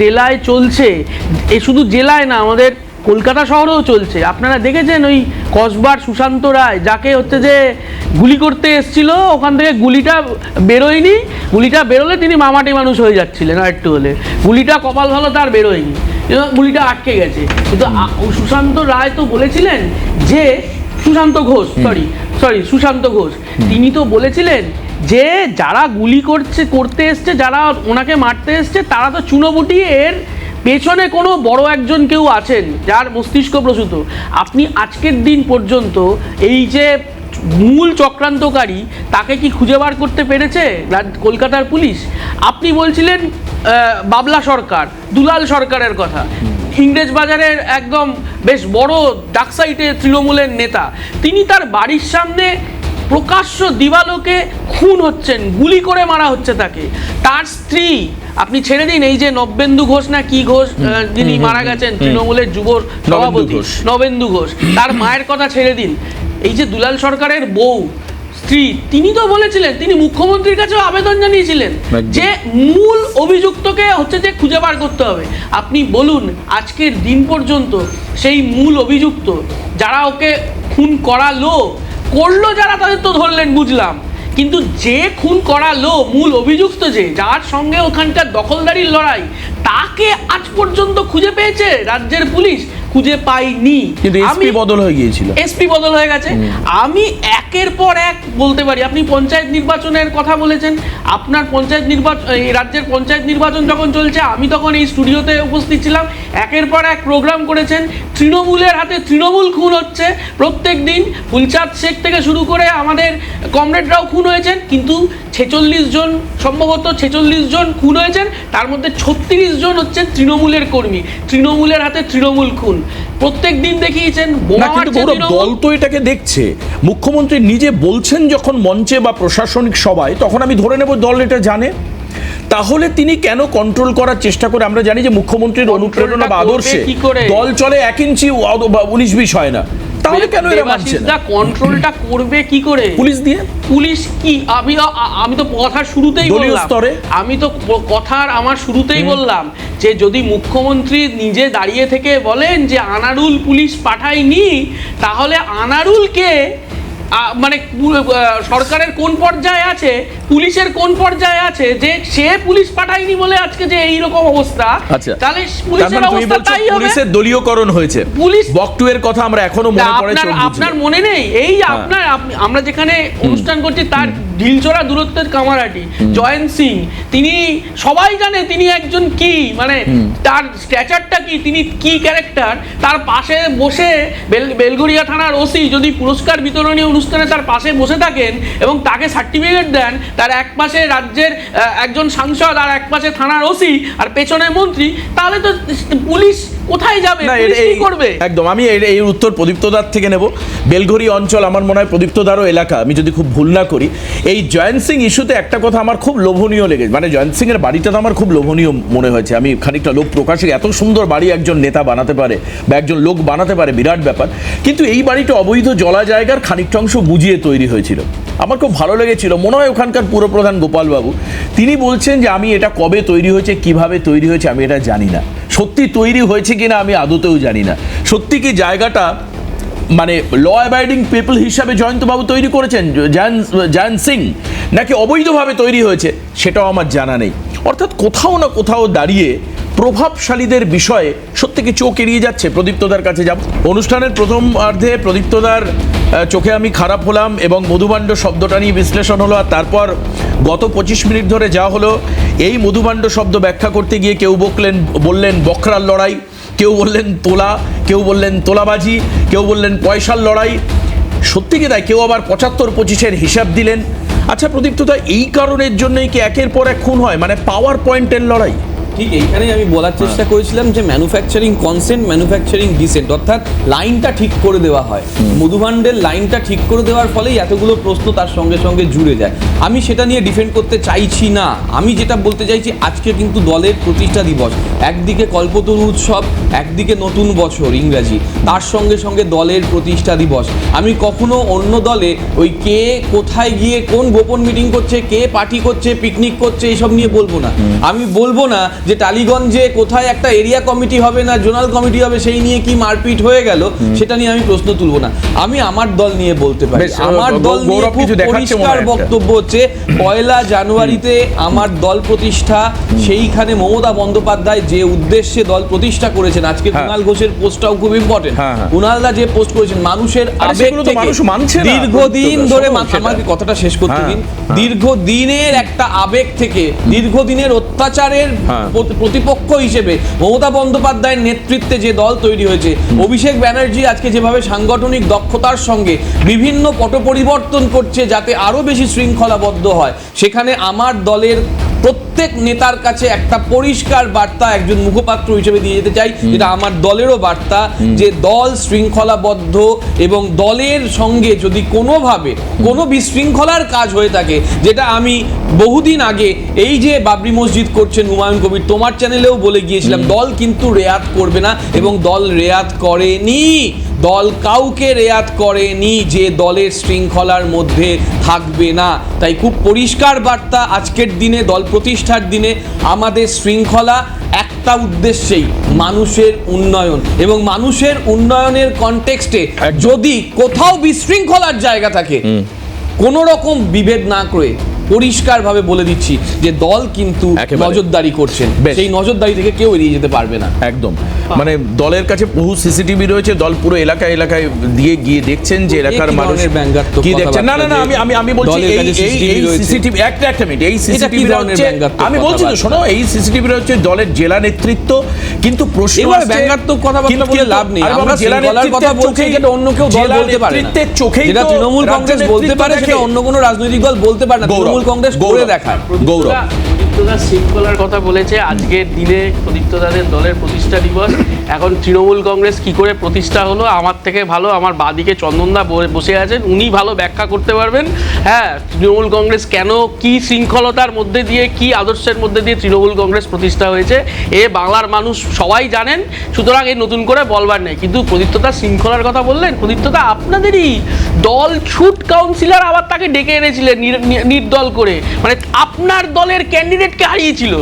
জেলায় চলছে, এ শুধু জেলায় না, আমাদের কলকাতা শহরেও চলছে। আপনারা দেখেছেন ওই কসবার সুশান্ত রায়, যাকে হচ্ছে যে গুলি করতে এসেছিল, ওখান থেকে গুলিটা বেরোয়নি, গুলিটা বেরোলে তিনি মামাটি মানুষ হয়ে যাচ্ছিলেন, আর একটু হলে গুলিটা কপাল ভালো তার বেরোয়নি, গুলিটা আটকে গেছে। কিন্তু সুশান্ত রায় তো বলেছিলেন যে সুশান্ত ঘোষ তিনি তো বলেছিলেন যে যারা গুলি করতে এসছে, যারা ওনাকে মারতে এসছে, তারা তো চুনোবুটি, এর পেছনে কোনো বড় একজন কেউ আছেন যার মস্তিষ্ক প্রসূত। আপনি আজকের দিন পর্যন্ত এই যে মূল চক্রান্তকারী, তাকে কি খুঁজে বার করতে পেরেছে কলকাতার পুলিশ? আপনি বলছিলেন বাবলা সরকার, দুলাল সরকারের কথা, ইংরেজ বাজারের একদম বেশ বড় ডাকসাইটে তৃণমূলের নেতা, তিনি তার বাড়ির সামনে প্রকাশ্য দিবালোকে খুন হচ্ছেন, গুলি করে মারা হচ্ছে তাকে। তার স্ত্রী, আপনি ছেড়ে দিন এই যে নবেন্দু ঘোষ না কি ঘোষ, যিনি মারা গেছেন তৃণমূলের যুব সভাপতি নবেন্দু ঘোষ, তার মায়ের কথা ছেড়ে দিন, এই যে দুলাল সরকারের বউ স্ত্রী, তিনি তো বলেছিলেন, তিনি মুখ্যমন্ত্রীর কাছেও আবেদন জানিয়েছিলেন যে মূল অভিযুক্তকে হচ্ছে যে খুঁজে বার করতে হবে। আপনি বলুন আজকের দিন পর্যন্ত সেই মূল অভিযুক্ত, যারা ওকে খুন করালো, করলো যারা তাদের তো ধরলেন বুঝলাম, কিন্তু যে খুন করালো মূল অভিযুক্ত যে যার সঙ্গে ওখানকার দখলদারির লড়াই, তাকে আজ পর্যন্ত খুঁজে পেয়েছে রাজ্যের পুলিশ? খুঁজে পাইনি। কিন্তু এসপি বদল হয়ে গিয়েছিল, এসপি বদল হয়ে গেছে। আমি একের পর এক বলতে পারি, আপনি পঞ্চায়েত নির্বাচনের কথা বলেছেন, আপনার পঞ্চায়েত নির্বাচন, এই রাজ্যের পঞ্চায়েত নির্বাচন যখন চলছে, আমি তখন এই স্টুডিওতে উপস্থিত ছিলাম, একের পর এক প্রোগ্রাম করেছেন, তৃণমূলের হাতে তৃণমূল খুন হচ্ছে প্রত্যেক দিন, ফুলচাঁদ শেখ থেকে শুরু করে আমাদের কমরেডরাও খুন হয়েছেন, কিন্তু 46 জন, সম্ভবত 46 জন খুন হয়েছেন, তার মধ্যে 36 জন হচ্ছে তৃণমূলের কর্মী, তৃণমূলের হাতে তৃণমূল খুন প্রত্যেক দিন দেখিয়েছেন। দল তো এটাকে দেখছে, মুখ্যমন্ত্রী নিজে বলছেন যখন মঞ্চে বা প্রশাসনিক সভায়, তখন আমি ধরে নেব দল এটা জানে। তাহলে তিনি কেন কন্ট্রোল করার চেষ্টা করে? আমরা জানি যে মুখ্যমন্ত্রীর অনুপ্রেরণা বা আদর্শে দল চলে 1 ইঞ্চি 19-20 হয় না, তাহলে কেন এরা মানছে না? কন্ট্রোলটা করবে কি করে? পুলিশ দিয়ে। পুলিশ কি, আমি তো কথার শুরুতেই বললাম, আমি তো কথার আমার শুরুতেই বললাম যে যদি মুখ্যমন্ত্রী নিজে দাঁড়িয়ে থেকে বলেন যে আনারুল পুলিশ পাঠায়নি, তাহলে আনারুলকে মানে সরকারের কোন পর্যায়ে আছে, পুলিশের কোন পর্যায়ে আছে যে সে পুলিশ পাঠায়নি বলে আজকে যে এই রকম অবস্থা? তাহলে পুলিশের অবস্থা তাই হবে। পুলিশের দলীয়করণ হয়েছে, পুলিশ বকটু এর কথা আমরা এখনো মনে পড়ে। আপনার মনে নেই এই আপনার আমরা যেখানে অনুষ্ঠান করছি তার ঢিলচড়া দূরত্বের কামারহাটি জয়ন্ত সিং, তিনি সবাই জানে তিনি একজন কি, মানে তার স্ট্যাচারটা কি, তিনি কি ক্যারেক্টার, তার পাশে বসে বেলগড়িয়া থানার ওসি যদি পুরস্কার বিতরণী অনুষ্ঠানে তার পাশে বসে থাকেন এবং তাকে সার্টিফিকেট দেন, তার এক পাশে রাজ্যের একজন সাংসদ আর এক পাশে থানার ওসি আর পেছনে মন্ত্রী, তাহলে তো পুলিশ কোথায় যাবে, কি করবে? একদম, আমি এই উত্তর প্রদীপ্তদার থেকে নেব। বেলঘড়ি অঞ্চল আমার মনে হয় প্রদীপ্তদারও এলাকা, আমি যদি খুব ভুল না করি। এই জয়ন্ত সিং ইস্যুতে একটা কথা আমার খুব লোভনীয় লেগেছে, মানে জয়ন্ত সিং এর বাড়িটা তো আমার খুব লোভনীয় মনে হয়েছে। আমি খানিকটা লোক প্রকাশে, এত সুন্দর বাড়ি একজন নেতা বানাতে পারে বা একজন লোক বানাতে পারে, বিরাট ব্যাপার। কিন্তু এই বাড়িটা অবৈধ জলা জায়গার খানিকটা অংশ বুঝিয়ে তৈরি হয়েছিল, আমার খুব ভালো লেগেছিল। মনে হয় ওখানকার পুরপ্রধান গোপালবাবু, তিনি বলছেন যে আমি এটা কবে তৈরি হয়েছে, কিভাবে তৈরি হয়েছে আমি এটা জানি না, সত্যি তৈরি হয়েছে কিনা আমি আদতেও জানি না। সত্যি কি জায়গাটা মানে ল অ্যাবাইডিং পিপল হিসাবে জয়ন্তবাবু তৈরি করেছেন জয়ন্ত সিং, নাকি অবৈধভাবে তৈরি হয়েছে সেটাও আমার জানা নেই। অর্থাৎ কোথাও না কোথাও দাঁড়িয়ে প্রভাবশালীদের বিষয়ে সত্যি কি চোখ এড়িয়ে যাচ্ছে। প্রদীপ্তদার কাছে যাব। অনুষ্ঠানের প্রথম অর্ধে প্রদীপ্তদার চোখে আমি খারাপ হলাম এবং মধুবাণ্ড শব্দটা নিয়ে বিশ্লেষণ হলো, আর তারপর গত 25 মিনিট ধরে যা হলো, এই মধুবাণ্ড শব্দ ব্যাখ্যা করতে গিয়ে কেউ বললেন বকরার লড়াই, কেউ বললেন তোলা, কেউ বললেন তোলাবাজি, কেউ বললেন পয়সার লড়াই। সত্যি কি তাই? কেউ আবার 75-25-এর হিসাব দিলেন। আচ্ছা প্রদীপ্তদা, এই কারণের জন্যই কি একের পর এক খুন হয়, মানে পাওয়ার পয়েন্টের লড়াই? ঠিক এইখানেই আমি বলার চেষ্টা করেছিলাম যে ম্যানুফ্যাকচারিং কনসেন্ট, ম্যানুফ্যাকচারিং ডিসেন্ট, অর্থাৎ লাইনটা ঠিক করে দেওয়া হয়। মধুভাণ্ডের লাইনটা ঠিক করে দেওয়ার ফলেই এতগুলো প্রশ্ন তার সঙ্গে সঙ্গে জুড়ে যায়। আমি সেটা নিয়ে ডিফেন্ড করতে চাইছি না, আমি যেটা বলতে চাইছি আজকে কিন্তু দলের প্রতিষ্ঠা দিবস, একদিকে কল্পতরু উৎসব, একদিকে নতুন বছর ইংরাজি, তার সঙ্গে সঙ্গে দলের প্রতিষ্ঠা দিবস। আমি কখনো অন্য দলে ওই কে কোথায় গিয়ে কোন গোপন মিটিং করছে, কে পার্টি করছে, পিকনিক করছে, এইসব নিয়ে বলবো না। আমি বলবো না যে টালিগঞ্জে কোথায় একটা এরিয়া কমিটি হবে না জোনাল কমিটি হবে, সেই নিয়ে কি মারপিট হয়ে গেল সেটা নিয়ে আমি প্রশ্ন তুলবো না। আমি আমার দল নিয়ে বলতে পারি, আমার দল নিয়ে খুব পরিষ্কার বক্তব্য হচ্ছে 1 জানুয়ারিতে আমার দল প্রতিষ্ঠা, সেইখানে মমতা বন্দ্যোপাধ্যায় যে উদ্দেশ্যে দল প্রতিষ্ঠা করেছেন, আজকে কুণাল ঘোষের পোস্টটাও খুব ইম্পর্টেন্ট, কুণালদা যে পোস্ট করেছেন মানুষের আবেগ থেকে দীর্ঘদিন ধরে, আমাকে কথাটা শেষ করতে দিন, দীর্ঘদিনের একটা আবেগ থেকে, দীর্ঘদিনের অত্যাচারের প্রতিপক্ষ হিসেবে মমতা বন্দ্যোপাধ্যায়ের নেতৃত্বে যে দল তৈরি হয়েছে, অভিষেক ব্যানার্জি আজকে যেভাবে সাংগঠনিক দক্ষতার সঙ্গে বিভিন্ন পট পরিবর্তন করছে যাতে আরো বেশি শৃঙ্খলাবদ্ধ হয়, সেখানে আমার দলের প্রত্যেক নেতার কাছে একটা পরিষ্কার বার্তা একজন মুখপাত্র হিসেবে দিয়ে যেতে চাই, যেটা আমার দলেরও বার্তা, যে দল শৃঙ্খলাবদ্ধ এবং দলের সঙ্গে যদি কোনোভাবে কোনো বিশৃঙ্খলার কাজ হয়ে থাকে, যেটা আমি বহুদিন আগে এই যে বাবরি মসজিদ করছেন হুমায়ুন কবির, তোমার চ্যানেলেও বলে গিয়েছিলাম, দল কিন্তু রেয়াত করবে না এবং দল রেয়াত করেনি। দল কাউকে রেয়াত করেনি যে দলের শৃঙ্খলার মধ্যে থাকবে না। তাই খুব পরিষ্কার বার্তা আজকের দিনে, দল প্রতিষ্ঠার দিনে আমাদের শৃঙ্খলা একটা উদ্দেশ্যেই, মানুষের উন্নয়ন, এবং মানুষের উন্নয়নের কনটেক্সটে যদি কোথাও বিশৃঙ্খলার জায়গা থাকে কোনো রকম বিভেদ না করে পরিষ্কারভাবে বলে দিচ্ছি যে দল কিন্তু নজরদারি করছেন, সেই নজরদারি থেকে কেউ এড়িয়ে যেতে পারবে না। একদম, মানে দলের কাছে বহু সিসিটিভি রয়েছে, দল পুরো এলাকায় এলাকায় দিয়ে গিয়ে দেখছেন যে এলাকার মানুষ কি দেখছেন। না না না, আমি বলছি এই সিসিটিভি একটা মিনিট, এই সিসিটিভি হচ্ছে, আমি বলছি তো শোনো, এই সিসিটিভি হচ্ছে দলের জেলা নেতৃত্ব, কিন্তু প্রশ্ন এবারে ব্যঙ্গাত্মক কথাবার্তা বলে লাভ নেই। আমরা জেলা নেতৃত্বের কথা বলছি, যেটা অন্য কেউ দল বলতে পারে না, যেটা তৃণমূল কংগ্রেস বলতে পারে সেটা অন্য কোনো রাজনৈতিক দল বলতে পারে না। তৃণমূল কংগ্রেস করে দেখায়। গৌরব প্রদীপ্তদার শৃঙ্খলার কথা বলেছে, আজকের দিনে প্রদীপ্তদাদের দলের প্রতিষ্ঠা দিবস। এখন তৃণমূল কংগ্রেস কি করে প্রতিষ্ঠা হলো, আমার থেকে ভালো আমার বাদিকে চন্দনদা বসে আছেন, উনি ভালো ব্যাখ্যা করতে পারবেন। হ্যাঁ, তৃণমূল কংগ্রেস কেন, কি শৃঙ্খলতার মধ্যে দিয়ে, কি আদর্শের মধ্যে দিয়ে তৃণমূল কংগ্রেস প্রতিষ্ঠা হয়েছে এ বাংলার মানুষ সবাই জানেন, সুতরাং এ নতুন করে বলবার নেই। কিন্তু প্রদীপ্তদা শৃঙ্খলার কথা বললেন, প্রদীপ্তদা আপনাদেরই দল ছুট কাউন্সিলর আবার তাকে ডেকে এনেছিলেন নির্দল করে, মানে আপনার দলের ক্যান্ডিডেটকে হারিয়েছিল,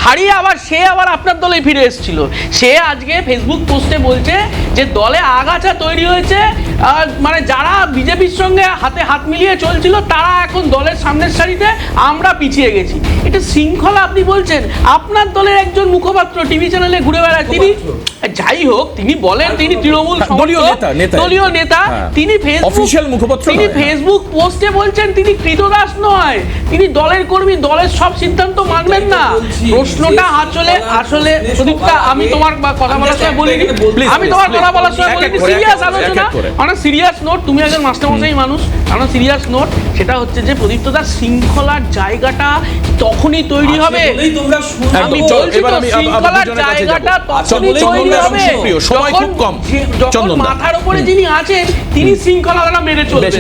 হারিয়ে আবার সে আবার আপনার দলে ফিরে এসেছিল। সে আজকে ফেসবুক পোস্টে বলছে যে দলে আগাছা তৈরি হয়েছে, মানে যারা বিজেপির সঙ্গে হাতে হাত মিলিয়ে চলছিল তারা এখন দলের সামনের সারিতে, আমরা পিছিয়ে গেছি। এটা শৃঙ্খলা আপনি বলছেন? আপনার দলের একজন মুখপাত্র টিভি চ্যানেলে ঘুরে বেড়ায়, তিনি যাই হোক তিনি বলেন তিনি তৃণমূল দলীয় নেতা, তিনি ফেসবুক পোস্টে বলছেন তিনি কৃতদাস নয়, তিনি দলের কর্মী, দলের সব সিদ্ধান্ত মানবেন না। প্রশ্নটা আসলে প্রদীপ্তা, আমি তোমার কথা বলার সময় বলিনি, আমি তোমার কথা বলার সময় বলিনি, সিরিয়াস আলোচনা, মানে সিরিয়াস নোট, তুমি একজন মাস্টারমশাই মানুষ, আমরা সিরিয়াস নোট, সেটা হচ্ছে যে প্রদীপ্তদার শৃঙ্খলার জায়গাটা তখনই তৈরি হবে। আমি বলছি তো, শৃঙ্খলার জায়গাটা তখনই তৈরি হবে যখন মাথার উপরে যিনি আছেন তিনি শৃঙ্খলাটা মেনে চলবেন।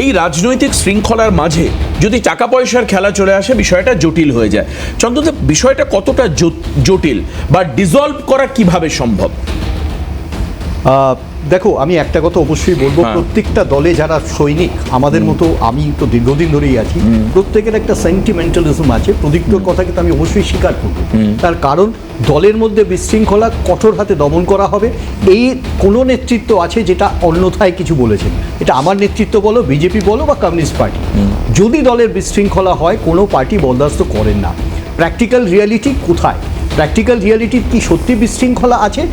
এই রাজনৈতিক শৃঙ্খলার মাঝে যদি টাকা পয়সার খেলা চলে আসে, বিষয়টা জটিল হয়ে যায়। চন্দ্রদেব, বিষয়টা কতটা জটিল বা ডিসলভ করা কিভাবে সম্ভব? দেখো, আমি একটা কথা অবশ্যই বলবো, প্রত্যেকটা দলে যারা সৈনিক আমাদের মতো, আমি তো দীর্ঘদিন ধরেই আছি, প্রত্যেকের একটা সেন্টিমেন্টালিজম আছে। প্রদীপ্তর কথা কিন্তু আমি অবশ্যই স্বীকার করব, তার কারণ দলের মধ্যে বিশৃঙ্খলা কঠোর হাতে দমন করা হবে, এই কোনো নেতৃত্ব আছে যেটা অন্যথায় কিছু বলেছেন। এটা আমার নেতৃত্ব বলো, বিজেপি বলো বা কমিউনিস্ট পার্টি, যদি দলের বিশৃঙ্খলা হয় কোনো পার্টি বরদাস্ত করেন না। প্র্যাকটিক্যাল রিয়ালিটি কোথায়? প্র্যাকটিক্যাল রিয়ালিটির কি সত্যি বিশৃঙ্খলা আছে?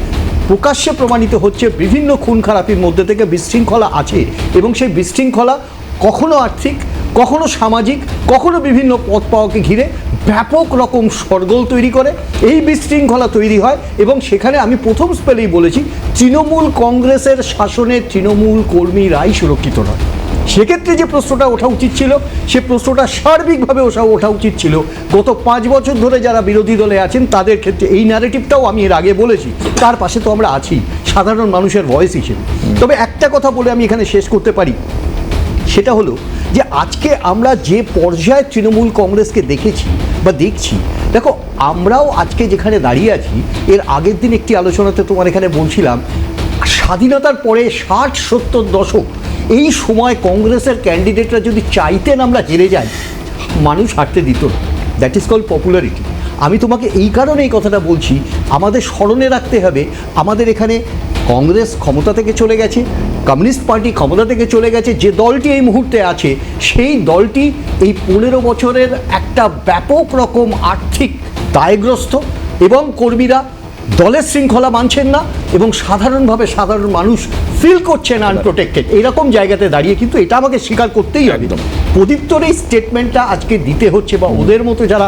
প্রকাশ্যে প্রমাণিত হচ্ছে বিভিন্ন খুন খারাপির মধ্যে থেকে বিশৃঙ্খলা আছে, এবং সেই বিশৃঙ্খলা কখনো আর্থিক, কখনো সামাজিক, কখনো বিভিন্ন পথ পাওয়াকে ঘিরে ব্যাপক রকম শোরগোল তৈরি করে। এই বিশৃঙ্খলা তৈরি হয়, এবং সেখানে আমি প্রথম স্পেলেই বলেছি তৃণমূল কংগ্রেসের শাসনে তৃণমূল কর্মীরাই সুরক্ষিত নয়। সেক্ষেত্রে যে প্রশ্নটা ওঠা উচিত ছিল, সে প্রশ্নটা সার্বিকভাবে ওঠা উচিত ছিল গত 5 বছর ধরে যারা বিরোধী দলে আছেন তাদের ক্ষেত্রে। এই ন্যারেটিভটাও আমি এর আগে বলেছি, তার পাশে তো আমরা আছি সাধারণ মানুষের ভয়েস হিসেবে। তবে একটা কথা বলে আমি এখানে শেষ করতে পারি, সেটা হলো যে আজকে আমরা যে পর্যায়ে তৃণমূল কংগ্রেসকে দেখেছি বা দেখছি, দেখো আমরাও আজকে যেখানে দাঁড়িয়ে আছি, এর আগের দিন একটি আলোচনাতে তোমার এখানে বলছিলাম, স্বাধীনতার পরে 60-70 দশক এই সময় কংগ্রেসের ক্যান্ডিডেটরা যদি চাইতেন আমরা হেরে যাই, মানুষ হারতে দিত না। That is called popularity. আমি তোমাকে এই কারণে এই কথাটা বলছি, আমাদের স্মরণে রাখতে হবে আমাদের এখানে কংগ্রেস ক্ষমতা থেকে চলে গেছে, কমিউনিস্ট পার্টি ক্ষমতা থেকে চলে গেছে, যে দলটি এই মুহূর্তে আছে সেই দলটি এই 15 বছরের একটা ব্যাপক রকম আর্থিক দায়গ্রস্ত, এবং কর্মীরা দলের শৃঙ্খলা মানছেন না, এবং সাধারণভাবে সাধারণ মানুষ ফিল করছেন আনপ্রোটেক্টেড। এইরকম জায়গাতে দাঁড়িয়ে কিন্তু এটা আমাকে স্বীকার করতেই হবে, প্রদীপ্তর এই স্টেটমেন্টটা আজকে দিতে হচ্ছে, বা ওদের মতো যারা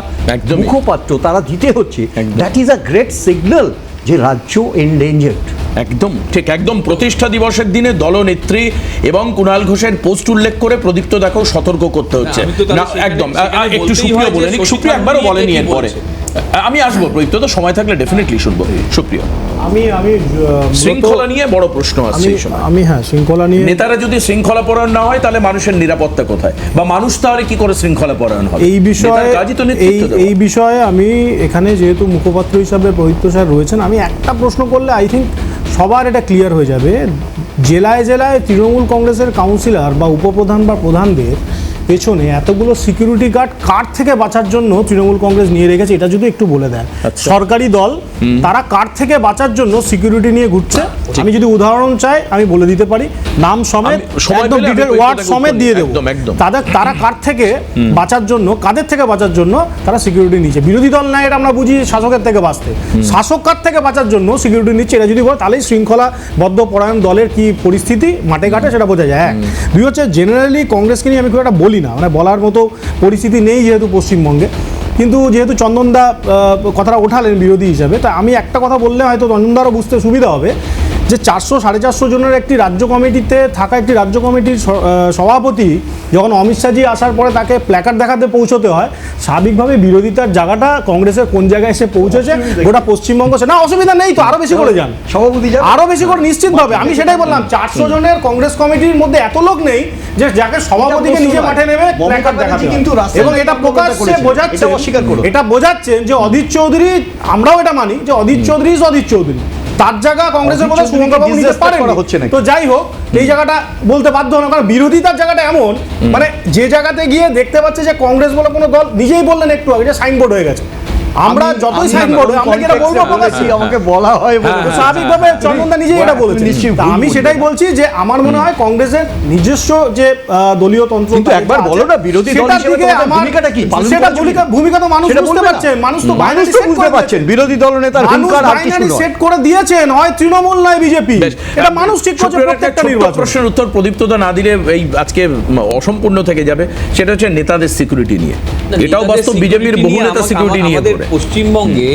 মুখপাত্র তারা দিতে হচ্ছে। That is a great signal যে রাজ্য এন্ডেঞ্জার্ড। একদম ঠিক, একদম প্রতিষ্ঠা দিবসের দিনে দলনেত্রী এবং কুণাল ঘোষের পোস্ট উল্লেখ করে প্রদীপ্ত দাকেও সতর্ক করতে হচ্ছে। আমি তো তাহলে না সেখানে- একদম সেখানে একটু বলতেই সুপ্রিয় হয় যে বলে নিক, শশী সুপ্রিয় একবারও থারুর বলেনি নিয়ে কি এরপরে। বলছে? আমি আসবো প্রদীপ্ত, তো সময় থাকলে ডেফিনেটলি শুনবো। সুপ্রিয়, আমি শৃঙ্খলা নিয়ে বড় প্রশ্ন আসছে এই সময়। আমি হ্যাঁ শৃঙ্খলা নিয়ে নেতারা যদি শৃঙ্খলা পরায়ণ না হয় তাহলে মানুষের নিরাপত্তা কোথায়, বা মানুষ তাহলে কি করে শৃঙ্খলা পরায়ণ হবে? এই বিষয়ে নেতার কাজই তো নেতৃত্ব দেওয়া। এই বিষয়ে আমি এখানে যেহেতু মুখপাত্র হিসাবে প্রদীপ্ত স্যার রয়েছেন, আমি একটা প্রশ্ন করলে আই থিঙ্ক সবার এটা ক্লিয়ার হয়ে যাবে। জেলায় জেলায় তৃণমূল কংগ্রেসের কাউন্সিলর বা উপপ্রধান বা প্রধানদের পেছনে এতগুলো সিকিউরিটি গার্ড কার থেকে বাঁচার জন্য তৃণমূল কংগ্রেস নিয়ে রেখেছে, এটা যদি একটু বলে দেন। সরকারি দল তারা কার থেকে বাঁচার জন্য সিকিউরিটি নিয়ে ঘুরছে। আমি যদি উদাহরণ চাই আমি বলে দিতে পারি, নাম সমেত, আমি সময় একদম পেলে আমি ডিটেল ওই ওয়ার্ড কথাটা সমেত উত্তর দিয়ে দিই। দেবো। একদম। তারা কার থেকে বাঁচার জন্য, কাদের থেকে বাঁচার জন্য তারা সিকিউরিটি নিচ্ছে। বিরোধী দল না, এটা আমরা বুঝি শাসকের থেকে বাঁচতে। শাসক কার থেকে বাঁচার জন্য সিকিউরিটি নিচ্ছে, এটা যদি বলে তাহলেই শৃঙ্খলাবদ্ধ পরায়ণ দলের কি পরিস্থিতি মাঠে ঘাটে সেটা বোঝা যায়। এক, দুই হচ্ছে জেনারেলি কংগ্রেসকে নিয়ে আমি খুব একটা বলি না, মানে বলার মতো পরিস্থিতি নেই যেহেতু পশ্চিমবঙ্গে। কিন্তু যেহেতু চন্দনদা কথাটা ওঠালেন বিরোধী হিসাবে, তা আমি একটা কথা বললে হয়তো চন্দনদারও বুঝতে সুবিধা হবে যে 400-450 জনের একটি রাজ্য কমিটিতে থাকা একটি রাজ্য কমিটির সভাপতি যখন অমিত শাহজি আসার পরে তাকে প্ল্যাকার্ড দেখাতে পৌঁছতে হয়, স্বাভাবিকভাবে বিরোধিতার জায়গাটা কংগ্রেসের কোন জায়গায় এসে পৌঁছেছে গোটা পশ্চিমবঙ্গ, না অসুবিধা নেই তো, আরো বেশি করে যান সভাপতি যান। আরো বেশি করে নিশ্চিতভাবে। আমি সেটাই বললাম, 400 জনের কংগ্রেস কমিটির মধ্যে এত লোক নেই যে যাকে সভাপতিকে নিজে মাঠে নেমে প্ল্যাকার্ড দেখাতে হয়। কিন্তু রাস্তায় এবং এটা প্রকাশ্যে বোঝাচ্ছে, এটা অস্বীকার করো। এটা বোঝাচ্ছেন যে অধীর চৌধুরী, আমরাও এটা মানি যে অধীর চৌধুরী ইজ অধীর চৌধুরী, তার জায়গা কংগ্রেসের মধ্যে অধীর চৌধুরীকে শুভঙ্করবাবু নিতে disrespect করা হচ্ছে পারেন। নাকি? তো যাই হোক, এই জায়গাটা বলতে বাধ্য হন, কারণ বিরোধিতার জায়গাটা এমন, মানে যে জায়গাতে গিয়ে দেখতে পাচ্ছে যে কংগ্রেস বলে কোনো দল, নিজেই বললেন একটু আগে যে সাইনবোর্ড হয়ে গেছে। আমরা যতই সাইনবোর্ড আমরা কি এটা বলবো প্রকাশ্যে? আমাকে বলা হয় বলে। তো স্বাভাবিকভাবে চন্দনদা নিজেই এটা বলেছেন। নিশ্চয়ই তা আমি সেটাই বলছি যে আমার মনে হয় কংগ্রেসের নিজস্ব যে দলীয় তন্ত্র, কিন্তু একবার বলো না, বিরোধী দল হিসেবে তোমাদের ভূমিকাটা কি? পালন সেটা করছো কি? ভূমিকা তো মানুষ সেটা বুঝতে বলবে না? পারছেন, মানুষ তো মানুষ তো বুঝতে পারছেন বিরোধী দলনেতার হুঙ্কার আর কিছু নয়। সেট করে দিয়েছেন, হয় তৃণমূল নয় বিজেপি, বেশ, এটা মানুষ ঠিক করছে সুপ্রিয়র একটা প্রত্যেকটা ছোট্ট নির্বাচন। প্রশ্নের উত্তর প্রদীপ্তদা না দিলে এই আজকে অসম্পূর্ণ থেকে যাবে, সেটা হচ্ছে নেতাদের সিকিউরিটি নিয়ে। এটাও বাস্তব, বিজেপির বহু নেতা সিকিউরিটি নিয়ে আমাদের করে। পশ্চিমবঙ্গে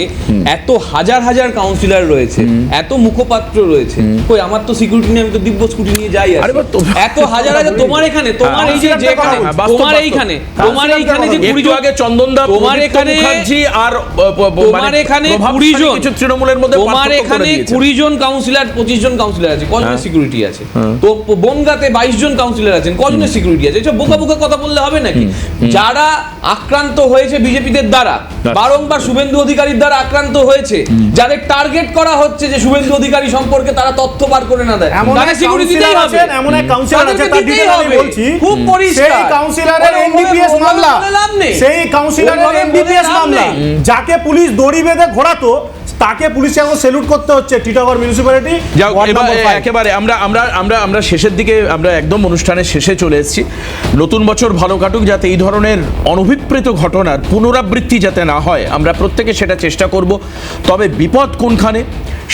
এত হাজার হাজার কাউন্সিলর রয়েছে, এত মুখপাত্র রয়েছে, কই আমার তো সিকিউরিটি নিয়ে, আমি তো দিব্য স্কুটি নিয়ে যাই আর আরে বাবা, এত হাজার হাজার তোমার এখানে, তোমার এই যে যেখানে, তোমার এইখানে, তোমার এইখানে যে 20 একটু আগে চন্দনদা, তোমার প্রদীপ্ত এখানে, মুখার্জি আর তোমার এখানে 20 জন, কিছু তৃণমূলের মধ্যে তোমার পার্থক্য করে এখানে দিয়েছে। 20 জন কাউন্সিলর, 25 জন কাউন্সিলর আছে, কজনের সিকিউরিটি আছে? তো বনগাঁতে 22 জন কাউন্সিলর আছেন, কজনের সিকিউরিটি আছে? এসব বোকা বোকা কথা বললে হবে নাকি? যারা আক্রান্ত হয়েছে বিজেপিদের দ্বারা, বারংবার শুভেন্দু অধিকারীর দ্বারা আক্রান্ত হয়েছে, যাদের টার্গেট করা হচ্ছে যে শুভেন্দু অধিকারী সম্পর্কে তারা তথ্য বার করে না দেয়, এমন তারা এক সিকিউরিটি দিতেই কাউন্সিলর হবে। আছেন, এমন এক কাউন্সিলর আছে, তাদেরকে তার দিতেই ডিটেইল আমি হবে। বলছি। খুব পরিষ্কার। সেই কাউন্সিলরের ওরা এনডিপিএস ওভাবে মামলা, বলে লাভ নেই। সেই কাউন্সিলরের ওভাবে বলে এনডিপিএস লাভ মামলা, নেই। যাকে পুলিশ দড়ি বেঁধে ঘোরাতো, তাকে পুলিশে এখন সেলুট করতে হচ্ছে টিটাগড় মিউনিসিপ্যালিটি যাও, ওয়ার্ড এবার নাম্বার 5। একেবারে আমরা শেষের দিকে, আমরা একদম অনুষ্ঠানের শেষে চলে এসেছি। নতুন বছর ভালো কাটুক, যাতে এই ধরনের অনভিপ্রেত ঘটনার পুনরাবৃত্তি যাতে না হয়, আমরা প্রত্যেকে সেটা চেষ্টা করব। তবে বিপদ কোনখানে,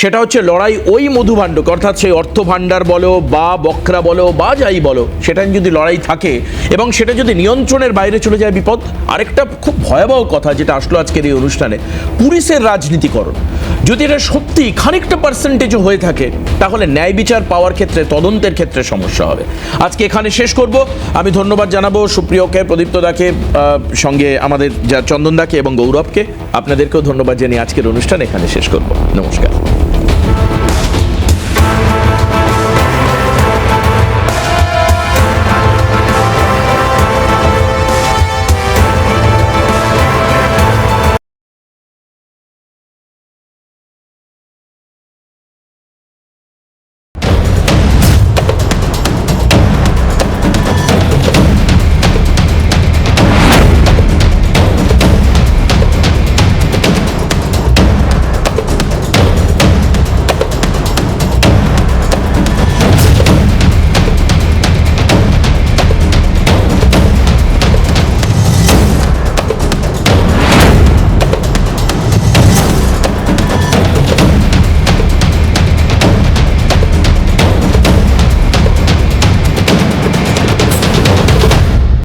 সেটা হচ্ছে লড়াই ওই মধুভাণ্ডক, অর্থাৎ সেই অর্থ ভাণ্ডার বলো বা বকরা বলো বা যাই বলো, সেটা যদি লড়াই থাকে এবং সেটা যদি নিয়ন্ত্রণের বাইরে চলে যায় বিপদ। আরেকটা খুব ভয়াবহ কথা যেটা আসলো আজকের এই অনুষ্ঠানে, পুলিশের রাজনীতিকরণ। যদি এটা সত্যি খানিকটা পার্সেন্টেজও হয়ে থাকে, তাহলে ন্যায় বিচার পাওয়ার ক্ষেত্রে, তদন্তের ক্ষেত্রে সমস্যা হবে। আজকে এখানে শেষ করব। আমি ধন্যবাদ জানাবো সুপ্রিয়কে, প্রদীপ্তদাকে, সঙ্গে আমাদের চন্দনদাকে এবং গৌরবকে। আপনাদেরকেও ধন্যবাদ জানিয়ে আজকের অনুষ্ঠান এখানে শেষ করব। নমস্কার।